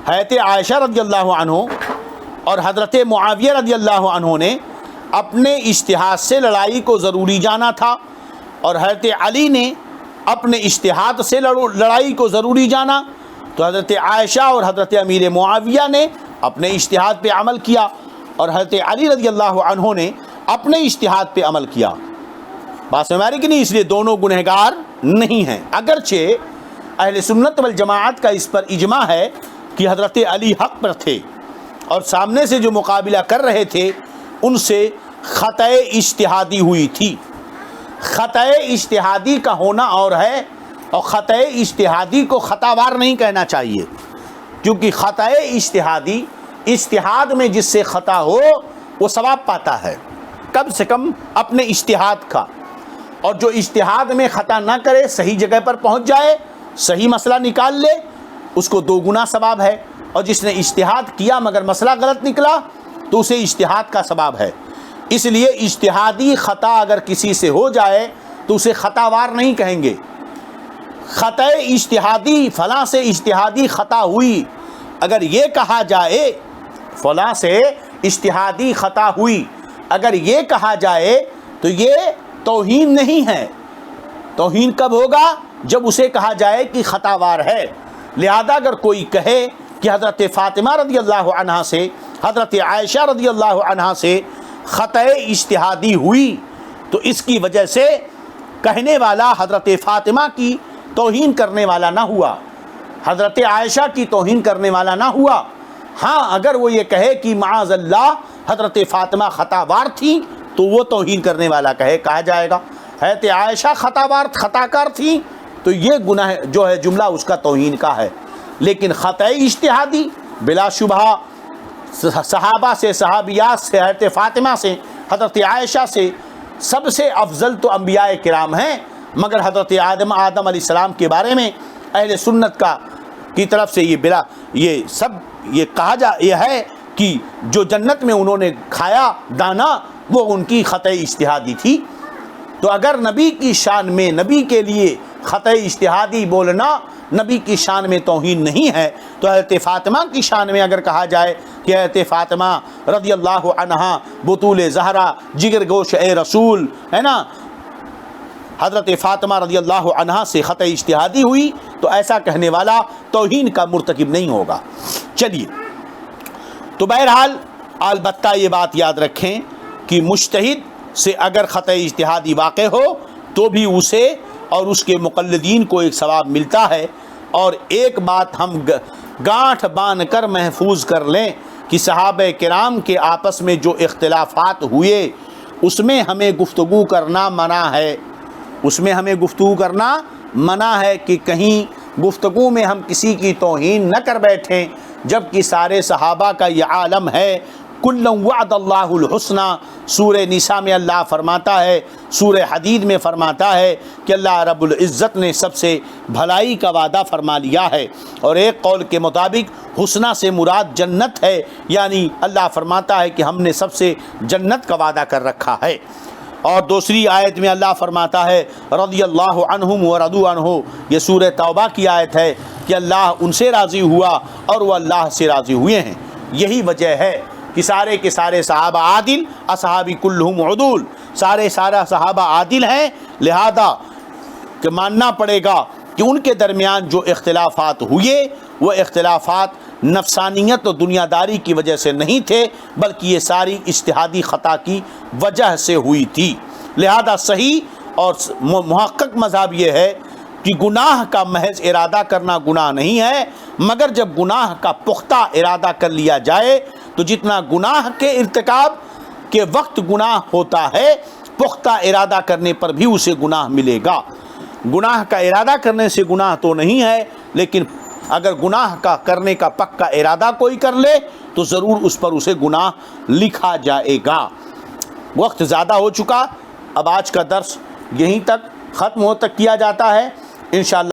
حضرت عائشہ رضی اللہ عنہ اور حضرت معاویہ رضی اللہ عنہ نے اپنے اجتہاد سے لڑائی کو ضروری جانا تھا، اور حضرت علی نے اپنے اجتہاد سے لڑائی کو ضروری جانا، تو حضرت عائشہ اور حضرت امیر معاویہ نے اپنے اجتہاد پہ عمل کیا، اور حضرت علی رضی اللہ عنہ نے اپنے اجتہاد پہ عمل کیا۔ بات سمجھ آ رہی کہ نہیں؟ اس لیے دونوں گنہگار نہیں ہیں، اگرچہ اہل سنت والجماعت کا اس پر اجماع ہے کہ حضرت علی حق پر تھے، اور سامنے سے جو مقابلہ کر رہے تھے ان سے خطأ اجتہادی ہوئی تھی۔ خطأ اجتہادی کا ہونا اور ہے، اور خطأ اجتہادی کو خطا وار نہیں کہنا چاہیے، کیونکہ خطأ اجتہادی اجتہاد میں جس سے خطا ہو وہ ثواب پاتا ہے، کم سے کم اپنے اجتہاد کا، اور جو اجتہاد میں خطا نہ کرے، صحیح جگہ پر پہنچ جائے، صحیح مسئلہ نکال لے، اس کو 2 گنا ثواب ہے، اور جس نے اجتہاد کیا مگر مسئلہ غلط نکلا تو اسے اجتہاد کا ثواب ہے۔ اس لیے اجتہادی خطا اگر کسی سے ہو جائے تو اسے خطا وار نہیں کہیں گے۔ خطأ اجتہادی، فلاں سے اجتہادی خطا ہوئی، اگر یہ کہا جائے فلاں سے اجتہادی خطا ہوئی، اگر یہ کہا جائے تو یہ توہین نہیں ہے۔ توہین کب ہوگا؟ جب اسے کہا جائے کہ خطا وار ہے۔ لہذا اگر کوئی کہے کہ حضرت فاطمہ رضی اللہ عنہا سے، حضرت عائشہ رضی اللہ عنہا سے خطأ اجتہادی ہوئی، تو اس کی وجہ سے کہنے والا حضرت فاطمہ کی توہین کرنے والا نہ ہوا، حضرت عائشہ کی توہین کرنے والا نہ ہوا۔ ہاں اگر وہ یہ کہے کہ معاذ اللہ حضرت فاطمہ خطا وار تھی تو وہ توہین کرنے والا کہا جائے گا۔ حضرت عائشہ خطا کار تھی تو یہ گناہ جو ہے جملہ اس کا توہین کا ہے۔ لیکن خطأ اجتہادی بلا شبہ صحابہ سے، صحابیات سے، حضرت فاطمہ سے، حضرت عائشہ سے سب سے افضل تو انبیاء کرام ہیں، مگر حضرت آدم علیہ السلام کے بارے میں اہل سنت کی طرف سے یہ کہا یہ ہے کہ جو جنت میں انہوں نے کھایا دانا وہ ان کی خطأ اجتہادی تھی۔ تو اگر نبی کی شان میں، نبی کے لیے خطأ اجتہادی بولنا نبی کی شان میں توہین نہیں ہے، تو حضرت فاطمہ کی شان میں اگر کہا جائے کہ حضرت فاطمہ رضی اللہ عنہا بطول زہرا جگر گوش اے رسول ہے نا، حضرت فاطمہ رضی اللہ عنہا سے خطأ اجتہادی ہوئی، تو ایسا کہنے والا توہین کا مرتکب نہیں ہوگا۔ چلیے، تو بہرحال البتہ یہ بات یاد رکھیں کہ مجتہد سے اگر خطأ اجتہادی واقع ہو تو بھی اسے اور اس کے مقلدین کو ایک ثواب ملتا ہے۔ اور ایک بات ہم گانٹھ باندھ کر محفوظ کر لیں کہ صحابہ کرام کے آپس میں جو اختلافات ہوئے اس میں ہمیں گفتگو کرنا منع ہے، اس میں ہمیں گفتگو کرنا منع ہے کہ کہیں گفتگو میں ہم کسی کی توہین نہ کر بیٹھیں، جبکہ سارے صحابہ کا یہ عالم ہے۔ کُلًّا وعد اللہ الحسنى، سورہ نساء میں اللہ فرماتا ہے، سورہ حدید میں فرماتا ہے کہ اللہ رب العزت نے سب سے بھلائی کا وعدہ فرما لیا ہے، اور ایک قول کے مطابق حسنہ سے مراد جنت ہے، یعنی اللہ فرماتا ہے کہ ہم نے سب سے جنت کا وعدہ کر رکھا ہے۔ اور دوسری آیت میں اللہ فرماتا ہے رضی اللہ عنہم ورضوا عنہ، یہ سورہ توبہ کی آیت ہے کہ اللہ ان سے راضی ہوا اور وہ اللہ سے راضی ہوئے ہیں۔ یہی وجہ ہے کہ سارے کے سارے صحابہ عادل، اصحابی کلہم عدول، سارے صحابہ عادل ہیں، لہذا کہ ماننا پڑے گا کہ ان کے درمیان جو اختلافات ہوئے وہ اختلافات نفسانیت و دنیا داری کی وجہ سے نہیں تھے، بلکہ یہ ساری اجتہادی خطا کی وجہ سے ہوئی تھی۔ لہذا صحیح اور محقق مذہب یہ ہے کہ گناہ کا محض ارادہ کرنا گناہ نہیں ہے، مگر جب گناہ کا پختہ ارادہ کر لیا جائے تو جتنا گناہ کے ارتکاب کے وقت گناہ ہوتا ہے، پختہ ارادہ کرنے پر بھی اسے گناہ ملے گا۔ گناہ کا ارادہ کرنے سے گناہ تو نہیں ہے، لیکن اگر گناہ کا کرنے کا پکا ارادہ کوئی کر لے تو ضرور اس پر اسے گناہ لکھا جائے گا۔ وقت زیادہ ہو چکا، اب آج کا درس یہیں تک ختم کیا جاتا ہے انشاءاللہ۔